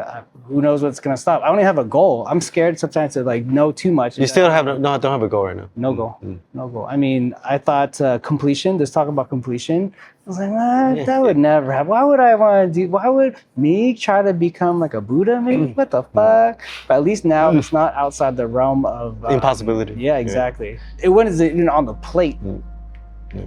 who knows what's gonna stop. I only have a goal. I'm scared sometimes to like know too much. You still don't have a goal right now. No goal. No goal. I mean, I thought completion. There's talk about completion. I was like, that would never happen. Why would I want to do? Why would me try to become like a Buddha? Maybe what the fuck? But at least now it's not outside the realm of impossibility. Yeah, exactly. It wasn't even on the plate.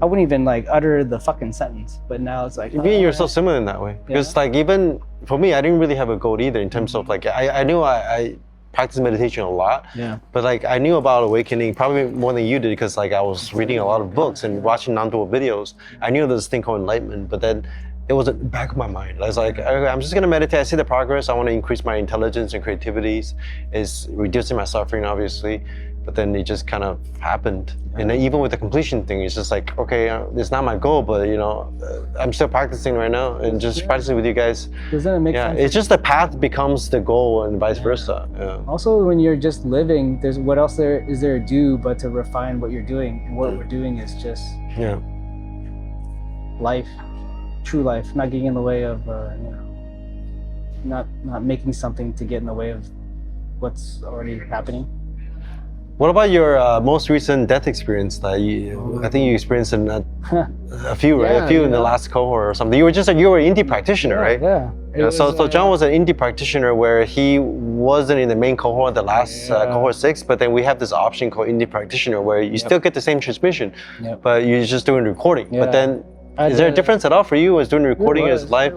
I wouldn't even like utter the fucking sentence. But now it's like Me and you're so similar in that way because like even for me, I didn't really have a goal either in terms of like I knew I practiced meditation a lot. Yeah. But like I knew about awakening probably more than you did because like I was reading a lot of books and watching non-dual videos. I knew there's this thing called enlightenment, but then it was at the back of my mind. I was like, okay, I'm just gonna meditate. I see the progress. I want to increase my intelligence and creativities. It's reducing my suffering, obviously. But then it just kind of happened. And then even with the completion thing, it's just like, okay, it's not my goal, but I'm still practicing right now and just practicing with you guys. Doesn't it make sense? It's just the path becomes the goal and vice versa. Yeah. Also, when you're just living, there's what else is there to do but to refine what you're doing, and what we're doing is just life, true life, not getting in the way of, not making something to get in the way of what's already happening. What about your most recent death experience that I think you experienced in a few, right? A few in the last cohort or something. You were an indie practitioner, right? Yeah. So John was an indie practitioner where he wasn't in the main cohort, the last cohort 6, but then we have this option called indie practitioner where you still get the same transmission, but you're just doing recording. But then, is there a difference at all for you as doing recording as live?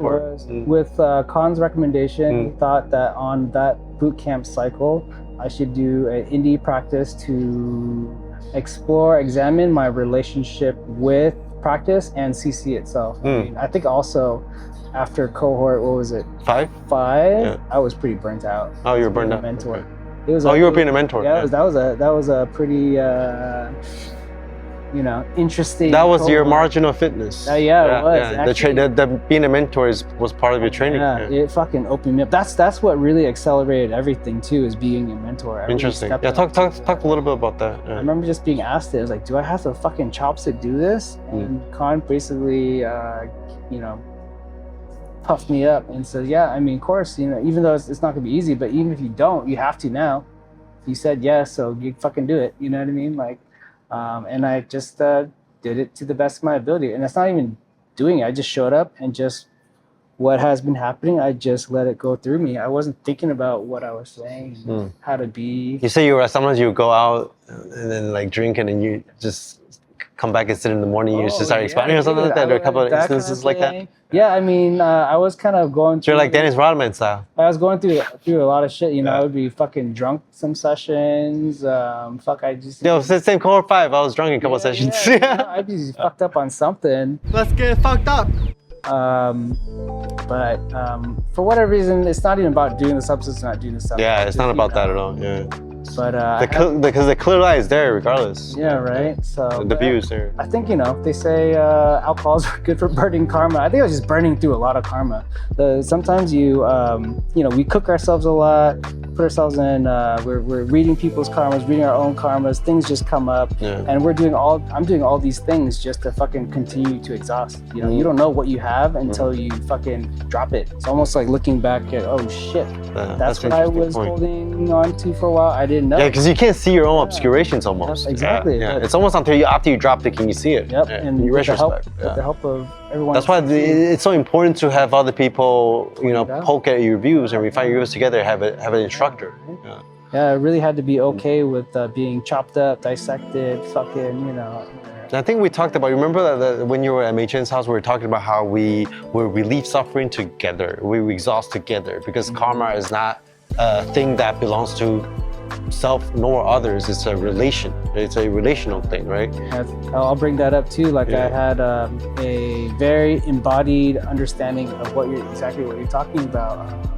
With Khan's recommendation, he thought that on that boot camp cycle, I should do an indie practice to examine my relationship with practice and CC itself. I think also after cohort, what was it? 5? I was pretty burnt out. Oh, you were burned out. Mentor. It was. Oh, you were being a mentor. Yeah, that was a pretty interesting. That was your cohort. marginal fitness. Yeah, it was. Yeah. Actually, The being a mentor was part of your training. yeah, it fucking opened me up. That's what really accelerated everything too, is being a mentor. I really Interesting. stepped Yeah, up. talk a little bit about that. I Yeah. remember just being asked it. I was like, do I have the fucking chops to do this? And Khan basically, puffed me up and said, yeah, I mean, of course, even though it's not gonna be easy, but even if you don't, you have to now. You said yes, so you fucking do it. You know what I mean? Like, and I just did it to the best of my ability. And it's not even doing it. I just showed up and just what has been happening, I just let it go through me. I wasn't thinking about what I was saying, how to be. You say sometimes you go out and then like drink and then you just come back and sit in the morning. You just start expounding or something like that. Or a couple of instances like that. Yeah, I mean, I was kind of going through. You're like Dennis Rodman style. I was going through a lot of shit. I would be fucking drunk some sessions. I just. Yo, same cohort 5. I was drunk in a couple of sessions. I'd be fucked up on something. Let's get fucked up. But for whatever reason, it's not even about doing the substance, not doing the substance. Yeah, it's not about that at all. Yeah. But because the clear light is there regardless. Yeah, right. So the view is there. I think they say alcohol's good for burning karma. I think I was just burning through a lot of karma. Sometimes we cook ourselves a lot, put ourselves in. We're reading people's karmas, reading our own karmas. Things just come up, and I'm doing all these things just to fucking continue to exhaust. You don't know what you have until you fucking drop it. It's almost like looking back at, oh shit, that's what I was holding on to for a while. I didn't know. Yeah, because you can't see your own obscurations almost. Exactly. Yeah. It's almost after you drop it, can you see it? Yep. Yeah. And you with the retrospect. help of everyone. That's why it's so important to have other people, poke at your views and refine your views together. Have an instructor. Yeah, I really had to be okay with being chopped up, dissected, fucking, I think we talked about. Remember that when you were at Mei-Chen's house, we were talking about how we relieve suffering together. We exhaust together because karma is not a thing that belongs to self nor others. It's a relation. It's a relational thing, right? I'll bring that up too. Like I had a very embodied understanding of exactly what you're talking about.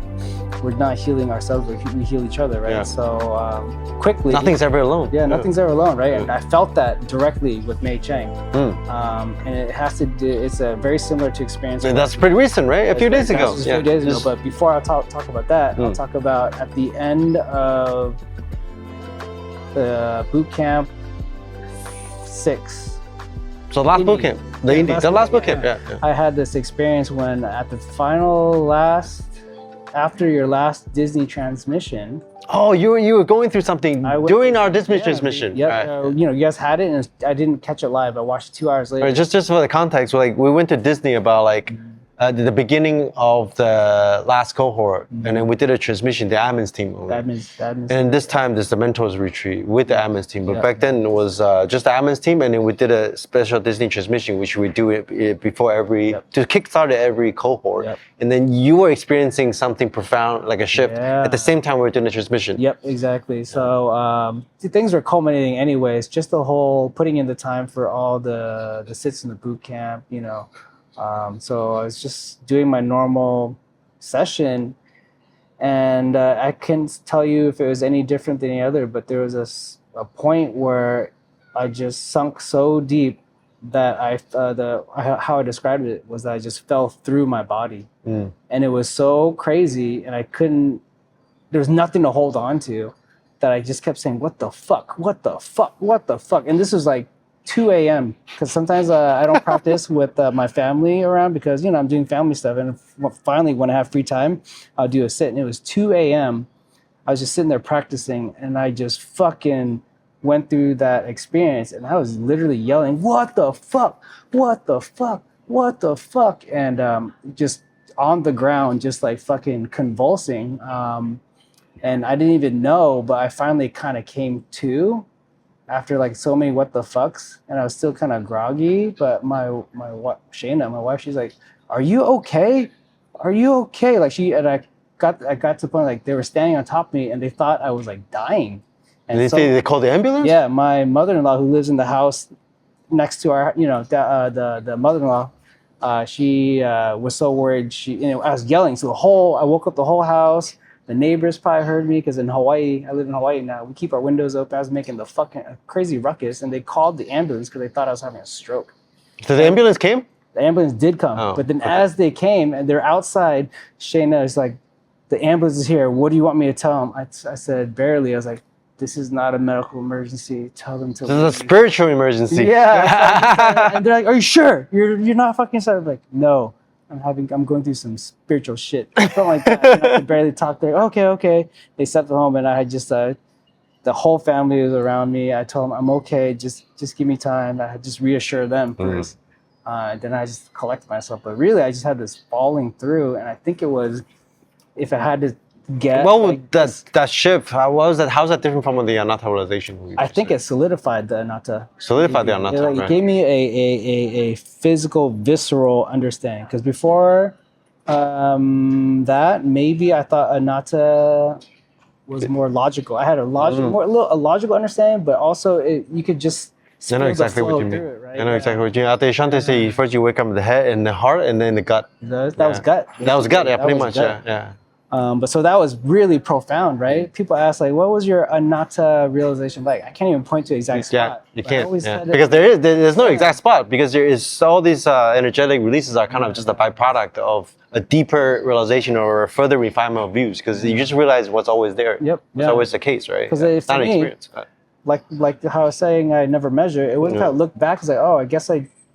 We're not healing ourselves, we heal each other, right? Yeah. So quickly. Nothing's ever alone. Yeah, nothing's ever alone, right? And I felt that directly with Mei Cheng. And it has to do, it's very similar to experience. And that's pretty recent, right? A few days ago. A few days ago. But before I talk about that, I'll talk about at the end of the boot camp 6. So last boot camp, the last boot camp, yeah. I had this experience when at the after your last Disney transmission. Oh, you were going through something during our Disney transmission. Yeah, you guys had it, and I didn't catch it live. I watched it 2 hours later. Right, just for the context, we went to Disney about the beginning of the last cohort, and then we did a transmission, the admins team. And this time, there's the mentors retreat with the admins team. But back then, it was just the admins team, and then we did a special Disney transmission, which we do it before to kickstart every cohort. And then you were experiencing something profound, like a shift, at the same time we were doing the transmission. Yep, exactly. So things were culminating anyways, just the whole putting in the time for all the sits in the boot camp, so I was just doing my normal session, and I can't tell you if it was any different than any other, but there was a point where I just sunk so deep that how I described it was that I just fell through my body, and it was so crazy, and there was nothing to hold on to, that I just kept saying, what the fuck, what the fuck, what the fuck, and this was like 2 a.m. because sometimes I don't practice with my family around because I'm doing family stuff, and finally when I have free time I'll do a sit, and it was 2 a.m. I was just sitting there practicing, and I just fucking went through that experience, and I was literally yelling, what the fuck, what the fuck, what the fuck, and just on the ground just like fucking convulsing, and I didn't even know, but I finally kind of came to after like so many what the fucks, and I was still kind of groggy, but my Shayna, my wife, she's like, are you okay? Are you okay? Like I got to the point, like they were standing on top of me and they thought I was like dying. And they called the ambulance? Yeah, my mother-in-law who lives in the house next to our, the mother-in-law, she was so worried. I was yelling, so I woke up the whole house. The neighbors probably heard me because in Hawaii, I live in Hawaii now. We keep our windows open. I was making the fucking crazy ruckus, and they called the ambulance because they thought I was having a stroke. So the ambulance came? The ambulance did come, Oh, but then okay. as they came and they're outside, Shayna is like, "The ambulance is here. What do you want me to tell them?" I said barely. I was like, "This is not a medical emergency. Tell them to." This is a leave." spiritual emergency. Yeah, and they're like, "Are you sure? You're not fucking sorry?" I'm like, "No, I'm going through some spiritual shit." Something like that. And I could barely talk there. Okay. They sent them home, and I had just the whole family was around me. I told them I'm okay. Just give me time. I had just reassured them first. Then I just collected myself. But really, I just had this falling through, and I think it was, if I had to get. Well, like, that shift, how's that different from the anatta realization? I think it solidified the anatta. solidified the anatta, It right? gave me a physical, visceral understanding. Because before that, maybe I thought anatta was more logical. I had a logical understanding, but also you could just I know feel the exactly what flow you mean. through it, right? I know exactly what you mean. At the Shante say, first you wake up in the head and the heart, and then the gut. That was gut. That was gut, yeah, That pretty was much, gut. yeah. But so that was really profound, right? People ask like, "What was your anatta realization like?" I can't even point to an exact Yeah, spot. you but I can't. always Yeah. said it- Because there's no exact spot, because there is all these energetic releases are kind of just a byproduct of a deeper realization or a further refinement of views, because you just realize what's always there. Yep, It's yeah. always the case, right? 'Cause It's for not an me, experience. like how I was saying, I never measure. It wasn't Yeah. that I look back, it's like, oh, I guess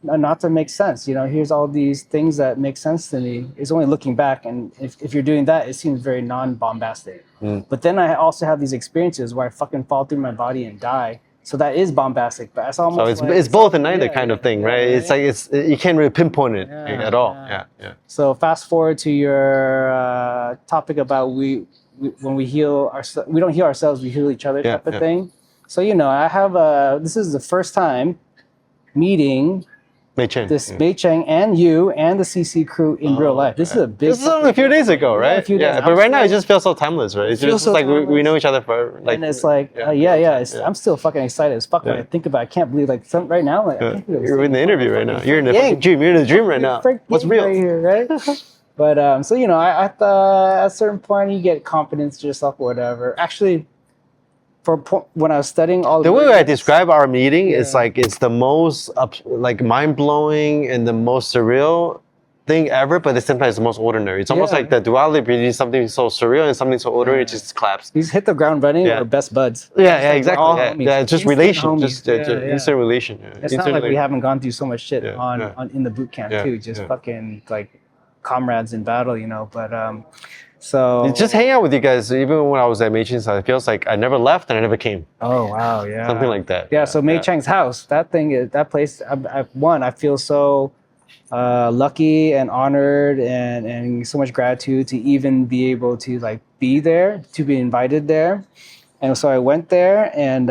anatta makes sense. You know, here's all these things that make sense to me. It's only looking back, and if you're doing that, it seems very non-bombastic. But then I also have these experiences where I fucking fall through my body and die. So that is bombastic, but it's almost So it's both and neither kind of thing, right? yeah, It's like you can't really pinpoint it Yeah, at all. yeah. Yeah. So fast forward to your topic about when we heal ourselves, we don't heal ourselves, we heal each other type of thing. So I have this is the first time meeting Mei Chen. this Mei Cheng and you and the CC crew in real life. This is a big. This is only a few days ago, right? a few days. But right now it just feels so timeless, right? It's feels just so like we timeless. know each other for like. And it's like, I'm still fucking excited as fuck when I think about it. I can't believe right now, like, I can't believe You're in the interview right now. You're in the Yang. fucking dream. You're in the dream right now. Frank What's Yang real? right here, right? But I thought at a certain point you get confidence to yourself or whatever. Actually, when I was studying all The way I brilliance- describe our meeting is like it's the most like mind blowing and the most surreal thing ever, but at the same time it's the most ordinary. It's almost Yeah. like the duality between something so surreal and something so ordinary. It just collapses. He's hit the ground running. Yeah. We're best buds. Yeah, We're exactly. all Yeah, homies. yeah, just Instant relation, homies. just Yeah. instant relation. Yeah. It's not like we haven't gone through so much shit on in the boot camp Yeah, too. Just yeah. fucking like comrades in battle, But so Just hang out with you guys. Even when I was at Mei Chen's, it feels like I never left and I never came. oh wow, yeah, Something like that. Yeah. So Mei Cheng's house, that place. I feel so lucky and honored and so much gratitude to even be able to like be there, to be invited there. And so I went there, and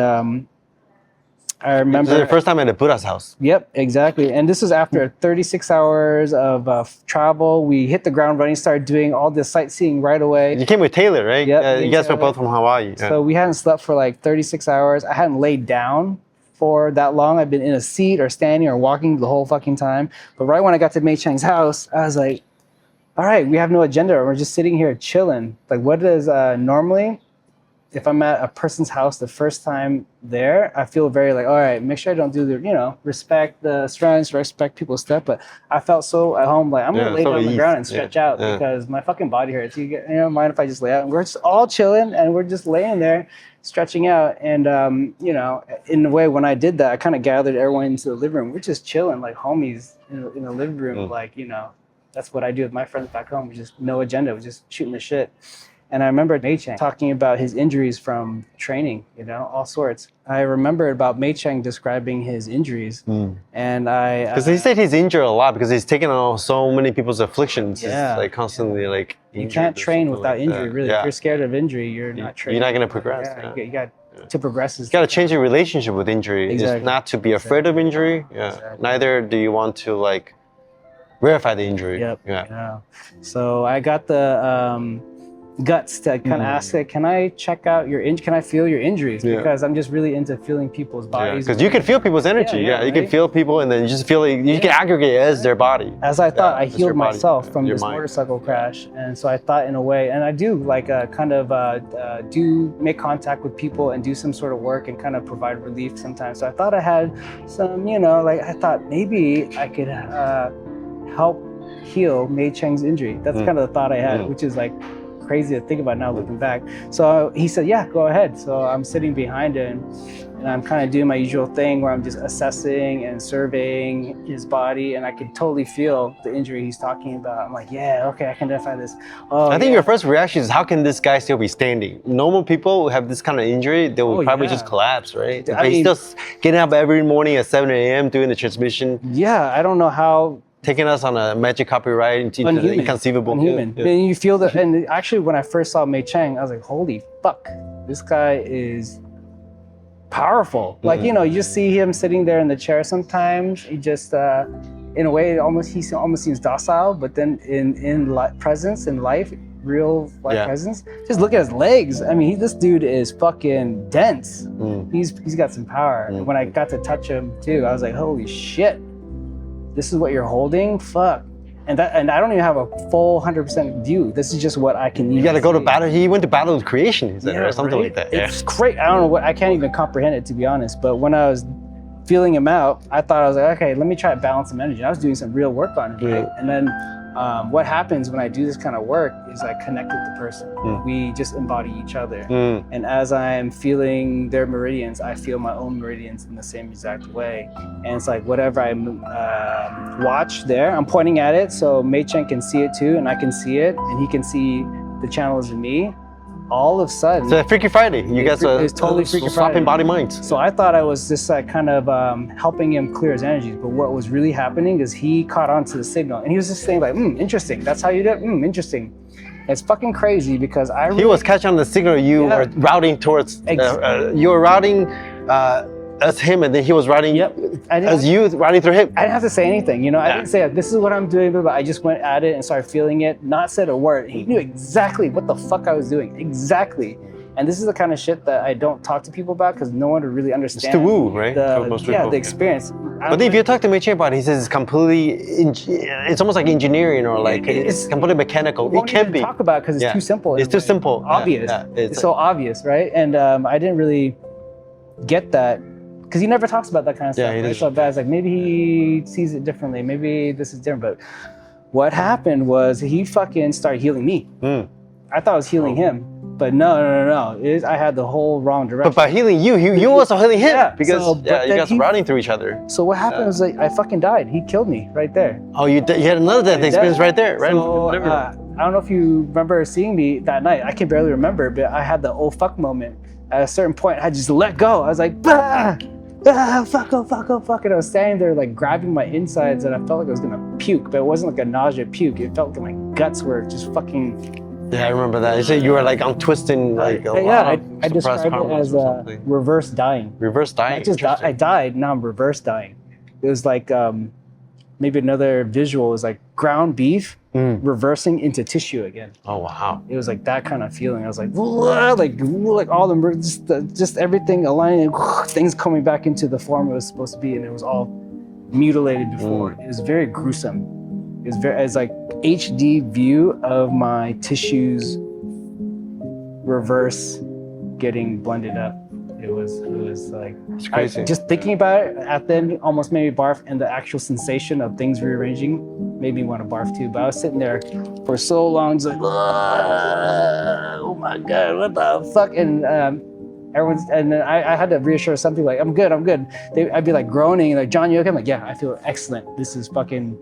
I This remember is the first time at a Buddha's house. Yep, exactly. And this was after 36 hours of travel. We hit the ground running, started doing all this sightseeing right away. You came with Taylor, right? Yep, you guys were Taylor. both from Hawaii. Yeah. So we hadn't slept for like 36 hours. I hadn't laid down for that long. I've been in a seat or standing or walking the whole fucking time. But right when I got to Mei Cheng's house, I was like, all right, we have no agenda. We're just sitting here chilling. Like, what is normally, if I'm at a person's house the first time there, I feel very like, all right, make sure I don't do the, respect the surroundings, respect people's stuff. But I felt so at home, like I'm gonna lay so down on the easy. ground and stretch out because my fucking body hurts. Mind if I just lay out? And we're just all chilling and we're just laying there, stretching out. And in a way, when I did that, I kind of gathered everyone into the living room. We're just chilling like homies in the living room, that's what I do with my friends back home. We just no agenda. We're just shooting the shit. And I remember Mei Cheng talking about his injuries from training, all sorts. I remembered about Mei Cheng describing his injuries. And Because he said he's injured a lot because he's taken on so many people's afflictions. Yeah. It's like constantly like you injured can't or train something without like injury, that. really. Yeah. If you're scared of injury, you're not training. You're not going to progress. Yeah, Yeah. you got to progress. You got to change your relationship with injury. Exactly. It's not to be afraid of injury. Yeah. Exactly. Neither do you want to like verify the injury. Yep. Yeah. So I got the guts to kind of ask it, can I check out your can I feel your injuries? Yeah. Because I'm just really into feeling people's bodies. Because you can feel people's energy. Yeah, You can right? feel people, and then you just feel like you can aggregate it as their body. As I thought, I it's your healed body, myself from your this mind. motorcycle crash, and so I thought in a way, and I do like kind of do make contact with people and do some sort of work and kind of provide relief sometimes. So I thought I had some, like I thought maybe I could help heal Mei Cheng's injury. That's kind of the thought I had, which is like crazy to think about now looking back. So he said, yeah, go ahead. So I'm sitting behind him and I'm kind of doing my usual thing where I'm just assessing and surveying his body, and I could totally feel the injury he's talking about. I'm like, yeah, okay, I can identify this. Oh, I think your first reaction is, how can this guy still be standing? Normal people who have this kind of injury, they would probably just collapse, right? I But he's mean- still getting up every morning at 7 a.m. doing the transmission, Yeah, I don't know how taking us on a magic copyright into the unhuman. inconceivable. Unhuman. Yeah. And you feel that, and actually when I first saw Mei Cheng, I was like, holy fuck, this guy is powerful. Like, you just see him sitting there in the chair sometimes. He just, in a way, he almost seems docile, but then in presence, in life, real life presence, just look at his legs. I mean, this dude is fucking dense. He's got some power. And when I got to touch him too, I was like, holy shit. This is what you're holding? Fuck. And I don't even have a full 100% view. This is just what I can You got to go to battle. He went to battle with creation, he said, or something like that. It's great. I don't know I can't even comprehend it, to be honest. But when I was feeling him out, I thought, I was like, okay, let me try to balance some energy. I was doing some real work on him, right? And then what happens when I do this kind of work is I connect with the person. We just embody each other. And as I'm feeling their meridians, I feel my own meridians in the same exact way. And it's like whatever I watch there, I'm pointing at it so Mei Cheng can see it too, and I can see it, and he can see the channels in me. All of a sudden, So Freaky Friday, you guys are it's totally Freaky swapping Friday. body minds. So I thought I was just like kind of helping him clear his energies, but what was really happening is he caught on to the signal, and he was just saying like, interesting, that's how you do it, interesting. It's fucking crazy because He was catching on the signal you were routing towards. You were routing as him, and then he was routing as you routing through him. I didn't have to say anything, I didn't say this is what I'm doing, but I just went at it and started feeling it, not said a word. He knew exactly what the fuck I was doing, exactly. And this is the kind of shit that I don't talk to people about because no one would really understand. It's the woo, right? For most people. The experience. But if you talk to Mei Cheng about it, he says it's completely, it's almost like engineering or like it's completely mechanical. Won't It can even be. talk about because it's too simple. It's too simple. Obvious. It's so obvious, right? And I didn't really get that because he never talks about that kind of stuff. he Right? doesn't. So bad. It's like maybe he sees it differently. Maybe this is different. But what happened was he fucking started healing me. I thought I was healing him. But no. I had the whole wrong direction. But by healing you, you also healing him because so- you but then guys are routing through each other. So what happened was like I fucking died. He killed me right there. Oh, you had another death experience right there, right? So, I don't know if you remember seeing me that night. I can barely remember, but I had the oh fuck moment. At a certain point, I just let go. I was like, bah! Fuck, oh fuck, oh fuck. And I was standing there like grabbing my insides and I felt like I was gonna puke, but it wasn't like a nausea puke. It felt like my guts were just fucking... Yeah, I remember that. You said you were like, I'm twisting like a lot I of suppressed described it hormones as or something. reverse dying. Reverse dying? I died, now I'm reverse dying. It was like, maybe another visual is like ground beef reversing into tissue again. Oh, wow. It was like that kind of feeling. I was like, like all the just everything aligning, things coming back into the form it was supposed to be, and it was all mutilated before. It was very gruesome. It was like HD view of my tissues reverse getting blended up. It was like It's crazy. just thinking about it at the end almost made me barf, and the actual sensation of things rearranging made me want to barf too. But I was sitting there for so long, just like, oh my god, what the fuck? And and then I had to reassure something like, I'm good. I'd be like groaning, like, John, you okay? I'm like, yeah, I feel excellent. This is fucking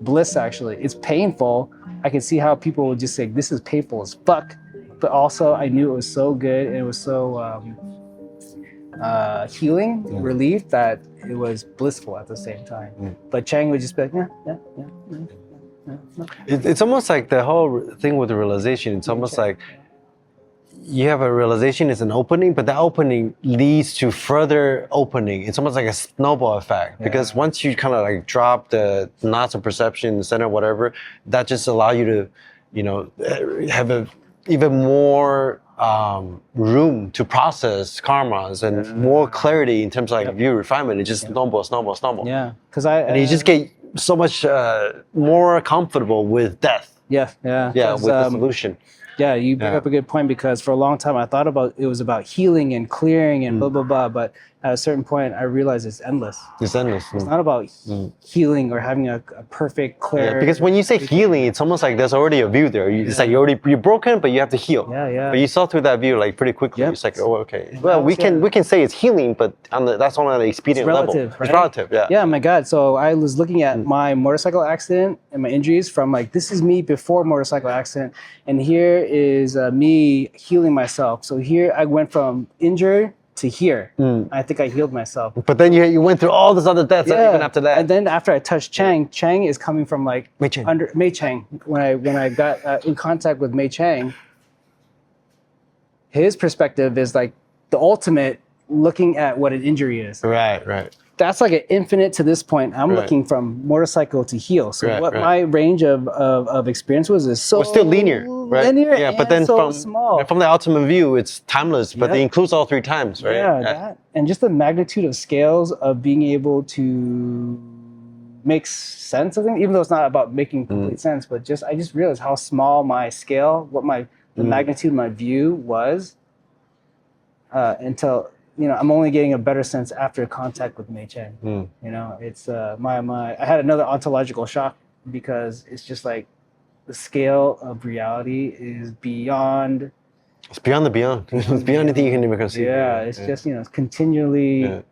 bliss. Actually, it's painful. I can see how people would just say this is painful as fuck, but also I knew it was so good and it was so healing, relief, that it was blissful at the same time. But Chang would just be like, yeah. It's almost like the whole thing with the realization. It's almost like you have a realization, it's an opening, but that opening leads to further opening. It's almost like a snowball effect, because once you kind of like drop the knots of perception, the center, whatever, that just allow you to, have a even more room to process karmas and more clarity in terms of like view refinement. It's just snowball. Yeah, because And you just get so much more comfortable with death. Yeah. Yeah, with the solution. Yeah, you bring up a good point, because for a long time I thought it was about healing and clearing and blah blah blah, but at a certain point I realized it's endless. It's endless. It's not about healing or having a perfect clear. Yeah, because when you say healing, it's almost like there's already a view there. It's like you're broken, but you have to heal. Yeah. But you saw through that view like pretty quickly. Yep. It's like, oh, okay. Well, we can say it's healing, but that's only on the expedient It's relative, level. right? It's relative. Yeah. Yeah, my God. So I was looking at my motorcycle accident and my injuries from like, this is me before motorcycle accident, and here is me healing myself. So here I went from injured to here. I think I healed myself. But then you went through all this other deaths even after that. And then after I touched Chang, Chang is coming from like Mei Chang. under Mei Chang. When I got in contact with Mei Chang, his perspective is like the ultimate looking at what an injury is. Right. That's like an infinite to this point. I'm looking from motorcycle to heel. So my range of experience was is so It's still linear, right? Linear, yeah, but then so small. from the ultimate view, it's timeless, but it includes all three times, right? Yeah, that, and just the magnitude of scales of being able to make sense of things, even though it's not about making complete sense, but I just realized how small my scale, the magnitude of my view was, until, you know, I'm only getting a better sense after contact with Mei Chang. You know, it's I had another ontological shock, because it's just like the scale of reality is beyond. It's beyond the beyond. It's beyond anything you can even conceive. Yeah, it's just, you know, continually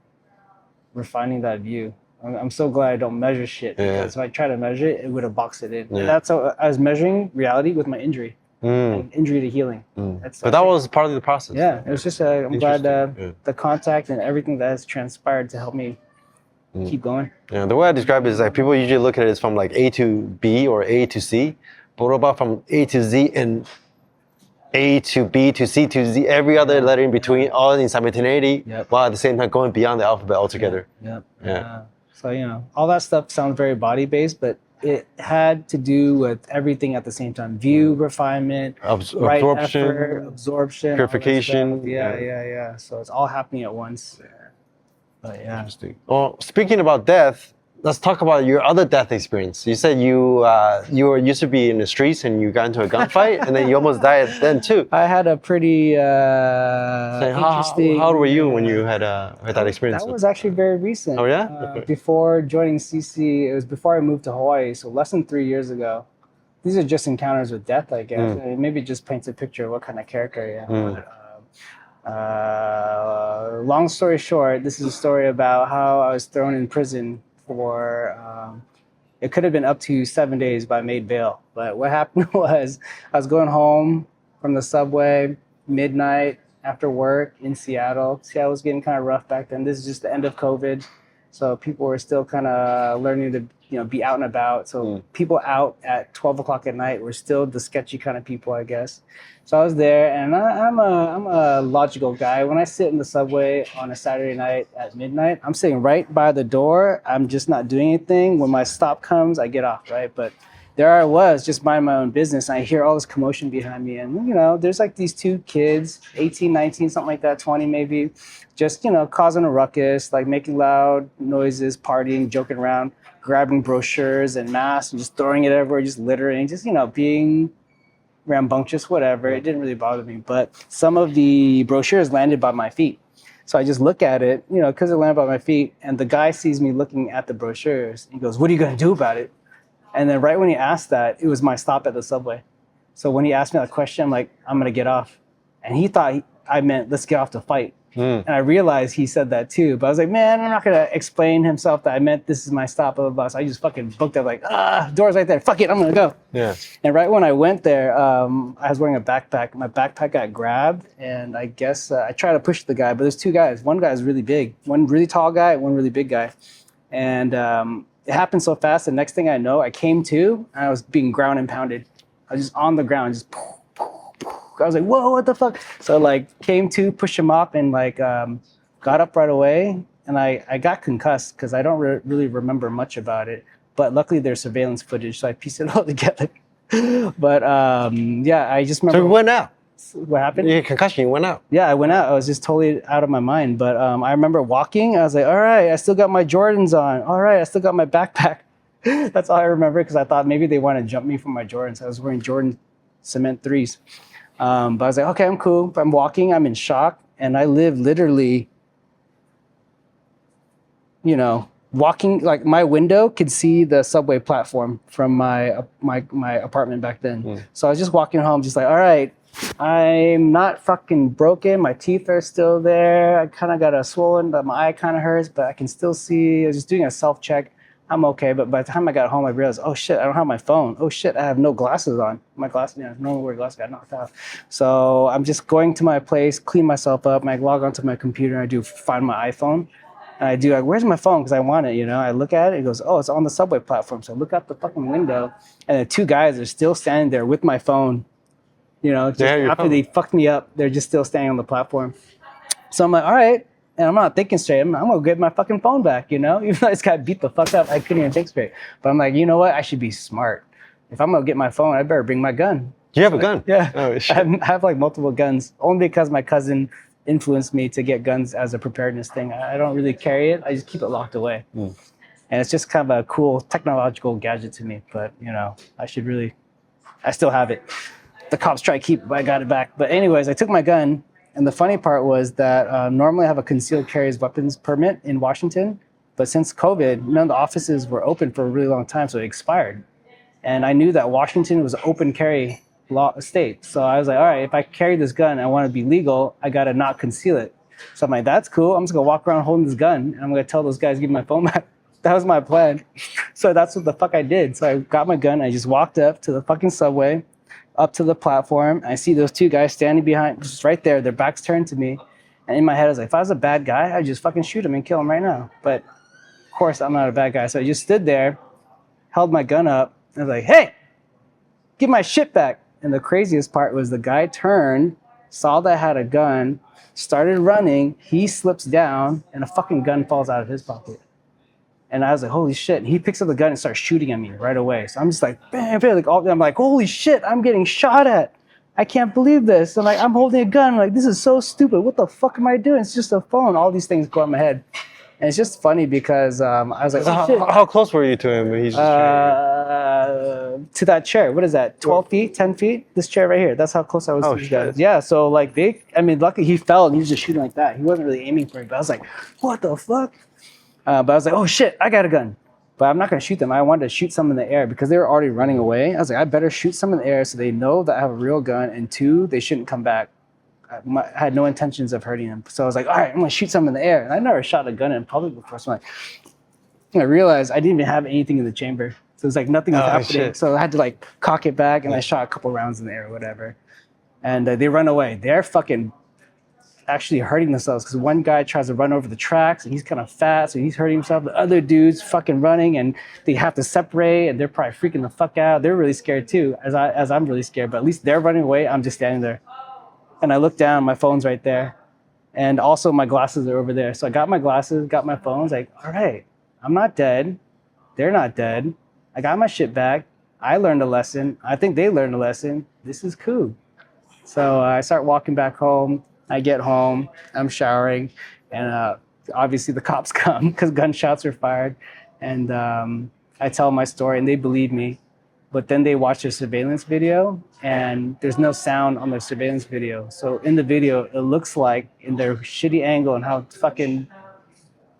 refining that view. I'm so glad I don't measure shit, because if I try to measure it, it would have boxed it in. And that's how I was measuring reality with my injury. And injury to healing. But that was part of the process. Yeah, it was just I'm glad the contact and everything that has transpired to help me keep going. Yeah, the way I describe it is like people usually look at it as from like A to B or A to C, but what about from A to Z and A to B to C to Z, every other letter in between, all in simultaneity, while at the same time going beyond the alphabet altogether. So, you know, all that stuff sounds very body-based, but it had to do with everything at the same time. View, refinement, right absorption, effort, absorption, purification. Yeah. So it's all happening at once. But yeah. Interesting. Well, speaking about death, let's talk about your other death experience. You said you were used to be in the streets and you got into a gunfight, and then you almost died then too. I had a pretty interesting. How old were you when you had that experience? That was actually very recent. Oh yeah. Before joining CC, it was before I moved to Hawaii, so less than 3 years ago. These are just encounters with death, I guess. It maybe just paints a picture of what kind of character I am. Long story short, this is a story about how I was thrown in prison for, it could have been up to 7 days, but I made bail. But what happened was I was going home from the subway, midnight, after work in Seattle. Seattle was getting kind of rough back then. This is just the end of COVID. So people were still kind of learning to, you know, be out and about. So people out at 12 o'clock at night were still the sketchy kind of people, I guess. So I was there, and I'm a logical guy. When I sit in the subway on a Saturday night at midnight, I'm sitting right by the door. I'm just not doing anything. When my stop comes, I get off, right? But there I was, just minding my own business. And I hear all this commotion behind me. And, you know, there's like these two kids, 18, 19, something like that, 20 maybe, just, you know, causing a ruckus, like making loud noises, partying, joking around, grabbing brochures and masks and just throwing it everywhere, just littering, just, you know, being rambunctious, whatever. It didn't really bother me. But some of the brochures landed by my feet. So I just look at it, you know, because it landed by my feet. And the guy sees me looking at the brochures. He goes, "What are you going to do about it?" And then right when he asked that, it was my stop at the subway. So when he asked me that question, I'm like, "I'm going to get off." And he thought I meant, let's get off to fight. And I realized he said that too. But I was like, man, I'm not going to explain himself that I meant this is my stop, blah, blah, blah. So I just fucking booked it like, door's right there. Fuck it, I'm going to go. Yeah. And right when I went there, I was wearing a backpack. My backpack got grabbed. And I guess I tried to push the guy, but there's two guys. One guy's really big. One really tall guy, one really big guy. And it happened so fast. The next thing I know, I came to, and I was being ground and pounded. I was just on the ground, just I was like, whoa, what the fuck? So like came to, pushed him up, and like got up right away. And I got concussed because I don't really remember much about it. But luckily there's surveillance footage, so I pieced it all together. But yeah, I just So remember we went out. what happened. Yeah, concussion. You went out. Yeah, I went out. I was just totally out of my mind. But I remember walking. I was like, all right, I still got my Jordans on. All right, I still got my backpack. That's all I remember because I thought maybe they want to jump me from my Jordans. I was wearing Jordan Cement 3s. But I was like, okay, I'm cool. But I'm walking. I'm in shock. And I live literally, you know, walking, like my window could see the subway platform from my apartment back then. So I was just walking home, just like, all right, I'm not fucking broken. My teeth are still there. I kind of got a swollen, but my eye kind of hurts, but I can still see. I was just doing a self-check. I'm okay. But by the time I got home, I realized, oh shit, I don't have my phone. Oh shit, I have no glasses on. My glasses, you know, normally wear glasses, got knocked out. So I'm just going to my place, clean myself up, and I log onto my computer and I do find my iPhone. And I do like, where's my phone? Because I want it, you know. I look at it, it goes, oh, it's on the subway platform. So I look out the fucking window, and the two guys are still standing there with my phone, you know, just after they fucked me up, they're just still standing on the platform. So I'm like, all right. And I'm not thinking straight. I'm gonna get my fucking phone back, you know? Even though I just got beat the fuck up, I couldn't even think straight. But I'm like, you know what? I should be smart. If I'm gonna get my phone, I better bring my gun. Do you have a gun? Yeah. Oh, shit. I have like multiple guns, only because my cousin influenced me to get guns as a preparedness thing. I don't really carry it. I just keep it locked away. And it's just kind of a cool technological gadget to me. But, you know, I still have it. The cops try to keep it, but I got it back. But anyways, I took my gun. And the funny part was that normally I have a concealed carry weapons permit in Washington. But since COVID, none of the offices were open for a really long time, so it expired. And I knew that Washington was an open carry state. So I was like, all right, if I carry this gun, I want to be legal, I got to not conceal it. So I'm like, that's cool. I'm just going to walk around holding this gun. And I'm going to tell those guys, give me my phone back. That was my plan. So that's what the fuck I did. So I got my gun. I just walked up to the fucking subway, up to the platform. I see those two guys standing behind, just right there. Their backs turned to me. And in my head, I was like, if I was a bad guy, I'd just fucking shoot him and kill him right now. But of course, I'm not a bad guy. So I just stood there, held my gun up. I was like, hey, give my shit back. And the craziest part was the guy turned, saw that I had a gun, started running. He slips down and a fucking gun falls out of his pocket. And I was like, holy shit. And he picks up the gun and starts shooting at me right away. So I'm just like, bam, bam. Like, I'm like, holy shit, I'm getting shot at. I can't believe this. I'm like, I'm holding a gun. I'm like, this is so stupid. What the fuck am I doing? It's just a phone. All these things go in my head. And it's just funny because I was like, oh, shit. How close were you to him when he's just to that chair? What is that? 12 feet, 10 feet? This chair right here. That's how close I was to these guys. Yeah, so like luckily he fell and he was just shooting like that. He wasn't really aiming for me, but I was like, what the fuck? But I was like, oh shit, I got a gun. But I'm not gonna shoot them. I wanted to shoot some in the air because they were already running away. I was like, I better shoot some in the air so they know that I have a real gun, and two, they shouldn't come back. I had no intentions of hurting them. So I was like, all right, I'm gonna shoot some in the air. And I never shot a gun in public before. So I'm like, I realized I didn't even have anything in the chamber. So it was like nothing was happening. Shit. So I had to like cock it back, and I shot a couple rounds in the air or whatever. And they run away. They're fucking actually hurting themselves because one guy tries to run over the tracks and he's kind of fat, so he's hurting himself. The other dude's fucking running and they have to separate and they're probably freaking the fuck out. They're really scared too, as I'm really scared, but at least they're running away. I'm just standing there. And I look down, my phone's right there. And also my glasses are over there. So I got my glasses, got my phones, like, all right, I'm not dead. They're not dead. I got my shit back. I learned a lesson. I think they learned a lesson. This is cool. So I start walking back home. I get home, I'm showering, and obviously the cops come because gunshots were fired. And I tell my story and they believe me. But then they watch their surveillance video and there's no sound on their surveillance video. So in the video, it looks like in their shitty angle and how fucking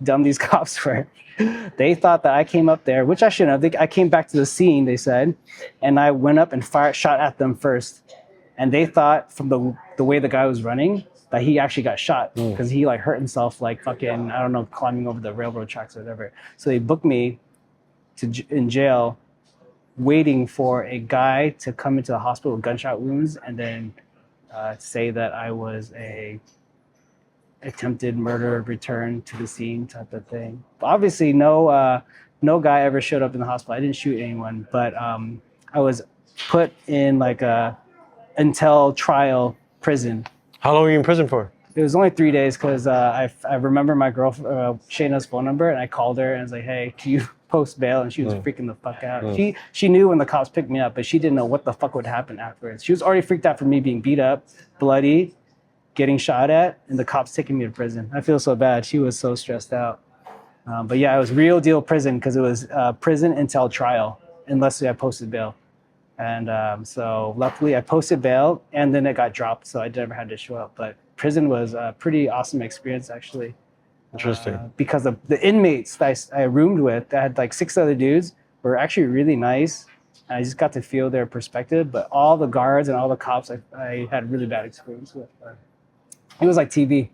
dumb these cops were. They thought that I came up there, which I shouldn't have. I came back to the scene, they said, and I went up and shot at them first. And they thought from the way the guy was running, that he actually got shot because he like hurt himself like fucking, I don't know, climbing over the railroad tracks or whatever. So they booked me in jail waiting for a guy to come into the hospital with gunshot wounds and then say that I was a attempted murder return to the scene type of thing. But obviously no guy ever showed up in the hospital. I didn't shoot anyone, but I was put in like a until trial prison. How long were you in prison for? It was only 3 days because I remember my girlfriend, Shayna's phone number, and I called her and I was like, hey, can you post bail, and she was freaking the fuck out. She knew when the cops picked me up, but she didn't know what the fuck would happen afterwards. She was already freaked out for me being beat up, bloody, getting shot at, and the cops taking me to prison. I feel so bad. She was so stressed out. But yeah, it was real deal prison because it was prison until trial, unless I posted bail. And so luckily I posted bail, and then it got dropped, so I never had to show up. But prison was a pretty awesome experience, actually. Interesting. Because the inmates that I roomed with, I had like 6 other dudes, were actually really nice. And I just got to feel their perspective. But all the guards and all the cops, I had really bad experience with. It was like TV.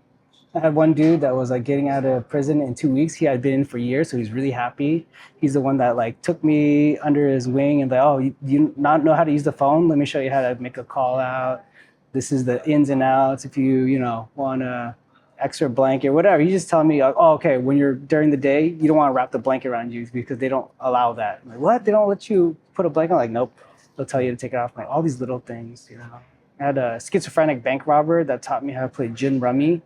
I had one dude that was like getting out of prison in 2 weeks. He had been in for years, so he's really happy. He's the one that like took me under his wing and like, oh, you not know how to use the phone? Let me show you how to make a call out. This is the ins and outs. If you want a extra blanket, whatever. He's just telling me, oh, okay, when you're during the day, you don't want to wrap the blanket around you because they don't allow that. I'm like, what? They don't let you put a blanket on? Like, nope. They'll tell you to take it off. Like all these little things, I had a schizophrenic bank robber that taught me how to play gin rummy.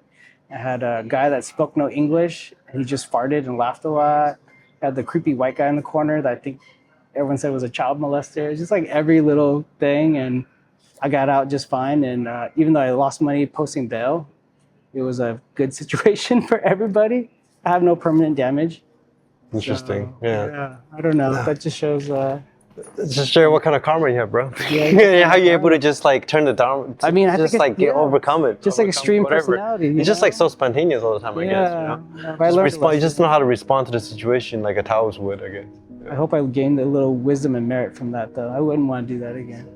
I had a guy that spoke no English, and he just farted and laughed a lot. I had the creepy white guy in the corner that I think everyone said was a child molester. It's just like every little thing, and I got out just fine. And even though I lost money posting bail, it was a good situation for everybody. I have no permanent damage. Interesting. So, yeah. I don't know. That just shows... just share what kind of karma you have, bro. Yeah, how you able to just like turn the down. I mean, I just think like overcome it. Just like extreme whatever. personality. It's just like so spontaneous all the time, I guess. I learned You just know how to respond to the situation like a Taoist would, I guess. I hope I gained a little wisdom and merit from that, though. I wouldn't want to do that again.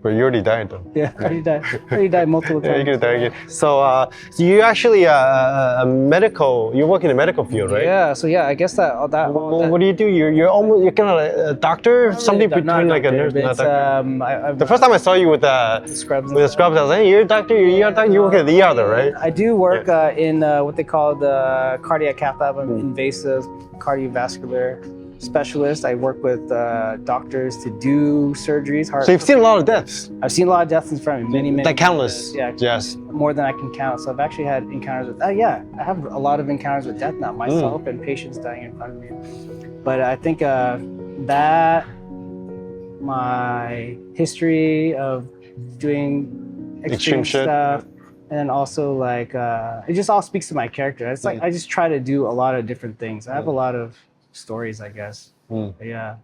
But you already died, though. Yeah, I already died multiple times. Yeah, you're gonna die again. So you actually a medical. You work in the medical field, right? Yeah. So yeah, I guess that. What do you do? You're kind of a doctor, something between like a nurse. The first time I saw you with the scrubs, I was like, hey, you're a doctor. You're a doctor. You work at the ER, though, right? I do work in what they call the cardiac cath lab. I'm invasive cardiovascular specialist. I work with doctors to do surgeries. So you've seen a lot of deaths. I've seen a lot of deaths in front of me, many. Like countless. Yeah. Yes. More than I can count. So I've actually had encounters with. I have a lot of encounters with death now, myself and patients dying in front of me. But I think that my history of doing extreme stuff. And then also like it just all speaks to my character. It's like I just try to do a lot of different things. I have a lot of stories, I guess. Yeah.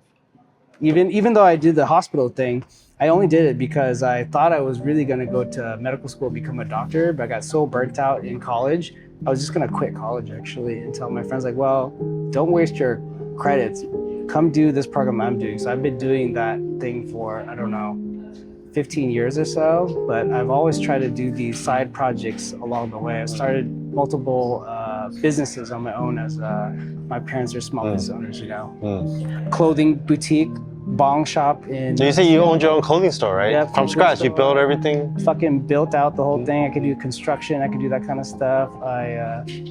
Even though I did the hospital thing, I only did it because I thought I was really going to go to medical school and become a doctor, but I got so burnt out in college, I was just going to quit college actually and tell my friends like, well, don't waste your credits. Come do this program I'm doing. So I've been doing that thing for, I don't know, 15 years or so, but I've always tried to do these side projects along the way. I started multiple businesses on my own as my parents are small business owners, Clothing boutique, bong shop in... So you say you owned your own clothing store, right? Yeah. From scratch, you built everything? Fucking built out the whole thing. I could do construction, I could do that kind of stuff.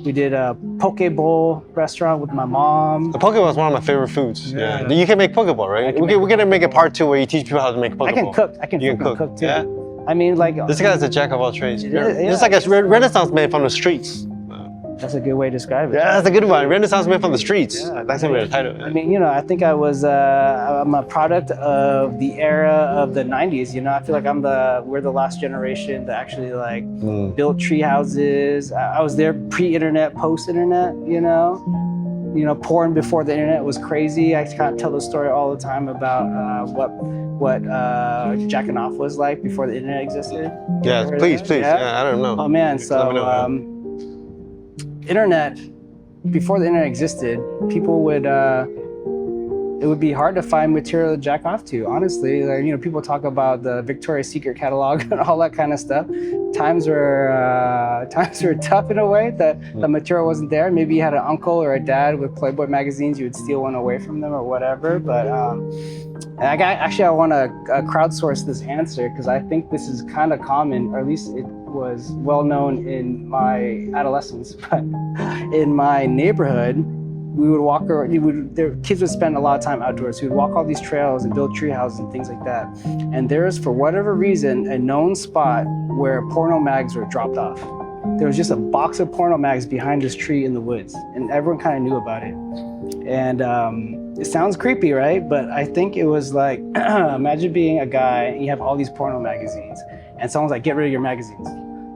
We did a poke bowl restaurant with my mom. The poke bowl is one of my favorite foods. Yeah. You can make poke bowl, right? We're gonna make a part 2 where you teach people how to make poke bowl. I can cook. I can cook too. Yeah? I mean, like... This guy's a jack of all trades. It's like a Renaissance man from the streets. That's a good way to describe it. Yeah, that's a good one. Renaissance man from the streets. Yeah, that's gonna be the title. I mean, I think I'm a product of the era of the 90s. I feel like we're the last generation that actually like built tree houses. I was there pre-internet, post-internet, porn before the internet was crazy. I kind of tell the story all the time about what jacking off was like before the internet existed. Yeah, please. Yeah, I don't know. Oh man, so internet, before the internet existed, people would it would be hard to find material to jack off to, honestly. Like, people talk about the Victoria's Secret catalog and all that kind of stuff. Times were tough in a way that the material wasn't there. Maybe you had an uncle or a dad with Playboy magazines, you would steal one away from them or whatever. But I want to crowdsource this answer because I think this is kind of common, or at least it was well known in my adolescence. But in my neighborhood, we would walk around, kids would spend a lot of time outdoors. We would walk all these trails and build tree houses and things like that. And there is, for whatever reason, a known spot where porno mags were dropped off. there was just a box of porno mags behind this tree in the woods, and everyone kind of knew about it. And it sounds creepy, right? But I think it was like, imagine being a guy and you have all these porno magazines, and someone's like, get rid of your magazines.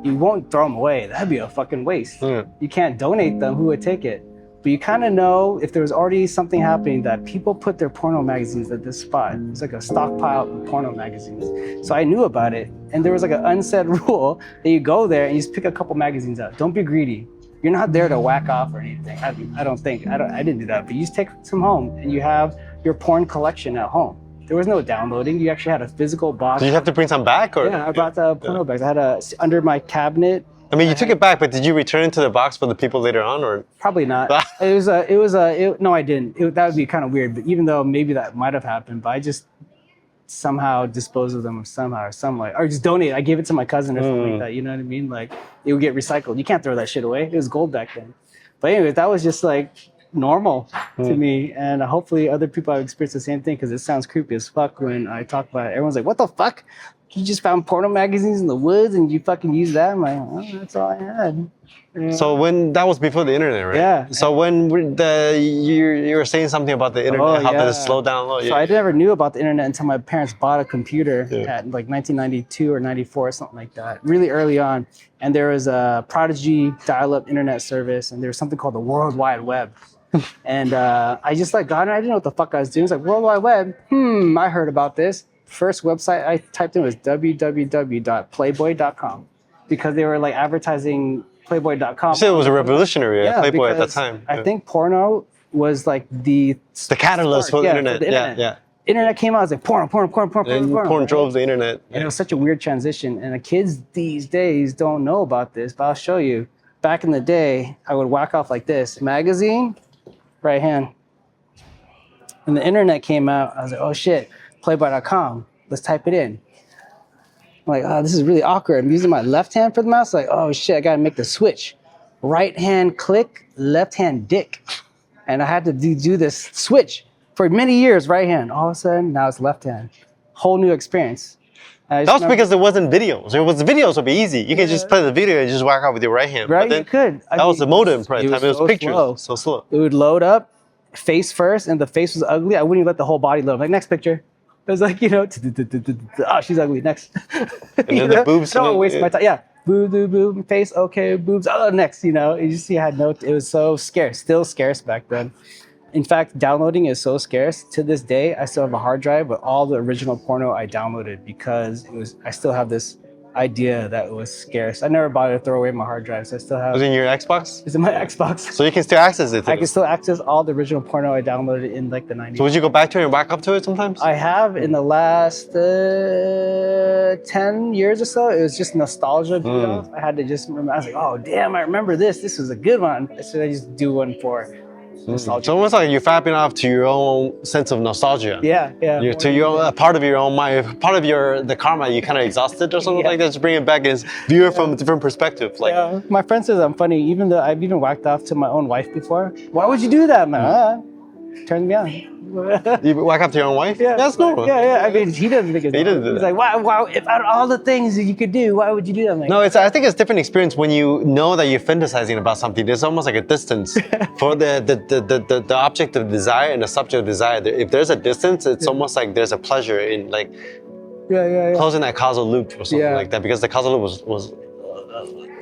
You won't throw them away. That'd be a fucking waste. You can't donate them. Who would take it? But you kind of know if there was already something happening that people put their porno magazines at this spot. It's like a stockpile of porno magazines. So I knew about it. And there was like an unsaid rule that you go there and you just pick a couple magazines out. Don't be greedy. You're not there to whack off or anything. I don't think. I didn't do that. But you just take some home and you have your porn collection at home. There was no downloading. You actually had a physical box. Did you have to bring some back? Or? Yeah, I brought the porno bags. I had under my cabinet. I mean, you took it back, but did you return it to the box for the people later on, or? Probably not. No, I didn't. That would be kind of weird. But even though maybe that might have happened, but I just somehow dispose of them or just donate. I gave it to my cousin or something like that. You know what I mean? Like it would get recycled. You can't throw that shit away. It was gold back then. But anyway, that was just like normal to me, and hopefully other people have experienced the same thing, because it sounds creepy as fuck when I talk about it. Everyone's like, "What the fuck? You just found porno magazines in the woods and you fucking use that?" I'm like, "Oh, that's all I had." Yeah. So when that was before the internet, right? Yeah. So when you were saying something about the internet, how did it slow down? So I never knew about the internet until my parents bought a computer at like 1992 or 94 or something like that, really early on. And there was a Prodigy dial-up internet service, and there was something called the World Wide Web. And I just like got it. I didn't know what the fuck I was doing. It's like, World Wide Web. I heard about this. First website I typed in was www.playboy.com, because they were like advertising Playboy.com. You said it was a revolutionary Playboy at that time. I think porno was like the catalyst for the internet. Yeah. Internet came out, I was like porno. And porn drove the internet. And it was such a weird transition. And the kids these days don't know about this, but I'll show you. Back in the day, I would whack off like this. Magazine, right hand. When the internet came out, I was like, oh shit, Playboy.com. Let's type it in. I'm like, oh, this is really awkward. I'm using my left hand for the mouse. Like, oh shit, I gotta make the switch. Right hand click, left hand dick. And I had to do this switch for many years, right hand. All of a sudden, now it's left hand. Whole new experience. That was because there wasn't videos. There was videos would be easy. You could just play the video and just whack out with your right hand. Right, you could. That was the modem for the time. It was pictures. So slow. It would load up, face first, and the face was ugly. I wouldn't even let the whole body load. Like, next picture. It was like, oh, she's ugly. Next. And then the boobs. Don't waste my time. Yeah. Boob, face, okay, boobs. Oh, next, you just see I had it was so scarce, still scarce back then. In fact, downloading is so scarce. To this day, I still have a hard drive with all the original porno I downloaded, because I still have this idea that it was scarce. I never bothered to throw away my hard drive, so I still have. Was it in your Xbox? It's in my Xbox. So you can still access it. I can still access all the original porno I downloaded in like the 90s. So would you go back to it and whack up to it sometimes? I have in the last 10 years or so. It was just nostalgia. I had to just remember. I was like, oh damn, I remember this. This was a good one. So I just do one for nostalgia. It's almost like you're fapping off to your own sense of nostalgia. Yeah. To your own, part of your own mind, part of the karma you kind of exhausted or something like that. Just bring it back and view it from a different perspective. Like, my friend says I'm funny, even though I've even whacked off to my own wife before. Why would you do that, man? Turns me on. You whack up to your own wife? Yeah, that's normal. Yeah. I mean, he doesn't think it's normal. He's like, wow, if out of all the things that you could do, why would you do that? Like, no, I think it's a different experience when you know that you're fantasizing about something. There's almost like a distance for the object of desire and the subject of desire. If there's a distance, it's almost like there's a pleasure in like closing that causal loop or something like that, because the causal loop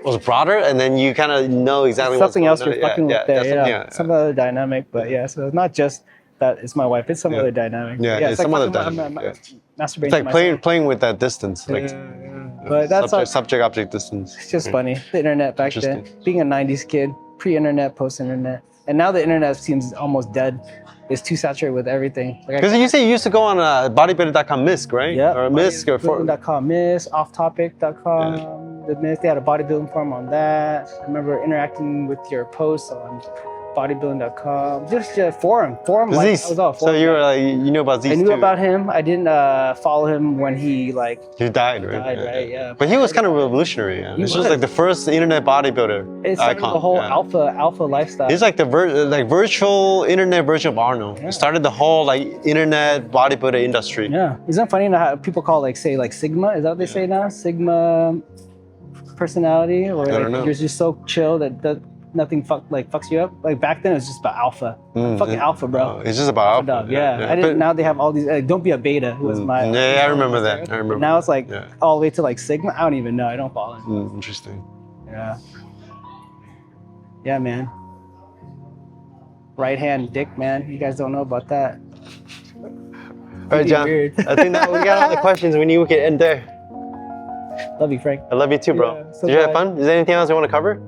was broader, and then you kind of know exactly something what's else you're fucking with there. Some other dynamic, but so it's not just that it's my wife, it's some other dynamic. It's some other dynamic. Masturbating. It's like playing with that distance, like but that's subject-object distance. It's just funny. The internet back then, being a 90s kid, pre-internet, post-internet, and now the internet seems almost dead. It's too saturated with everything. Because you say you used to go on bodybuilding.com MISC, right? Yeah. Or MISC or bodybuilding.com MISC, offtopic.com. The MISC, they had a bodybuilding forum on that. I remember interacting with your posts on bodybuilding.com. Just a forum. That was all. So you were like, you knew about Zeus. I knew about him. I didn't follow him when he died, right? Yeah. But he was kind of revolutionary. Yeah. He was just like the first internet bodybuilder icon. The whole alpha lifestyle. He's like the virtual internet version of Arnold. He started the whole like internet bodybuilder industry. Yeah. Isn't it funny how people call say Sigma? Is that what they say now? Sigma. personality, or don't know. you're just so chill that nothing fucks you up? Like back then, it was just about alpha. Fucking alpha, bro. It's just about alpha. Dog, yeah. I didn't. Now they have all these. Don't be a beta. Was my. Yeah, I remember that. I remember. Now it's like Yeah. all the way to like sigma. I don't even know. I don't follow it. Interesting. Yeah. Yeah, man. Right hand dick, man. You guys don't know about that. All right, John. Weird. I think that we got all the questions. We can end there. Love you, Frank. I love you too, bro. Yeah, so Did you have glad. fun? Is there anything else you want to cover?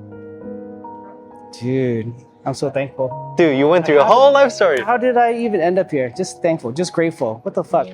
Dude, I'm so thankful. Dude, you went through a whole life story. How did I even end up here? Just thankful, just grateful. What the fuck?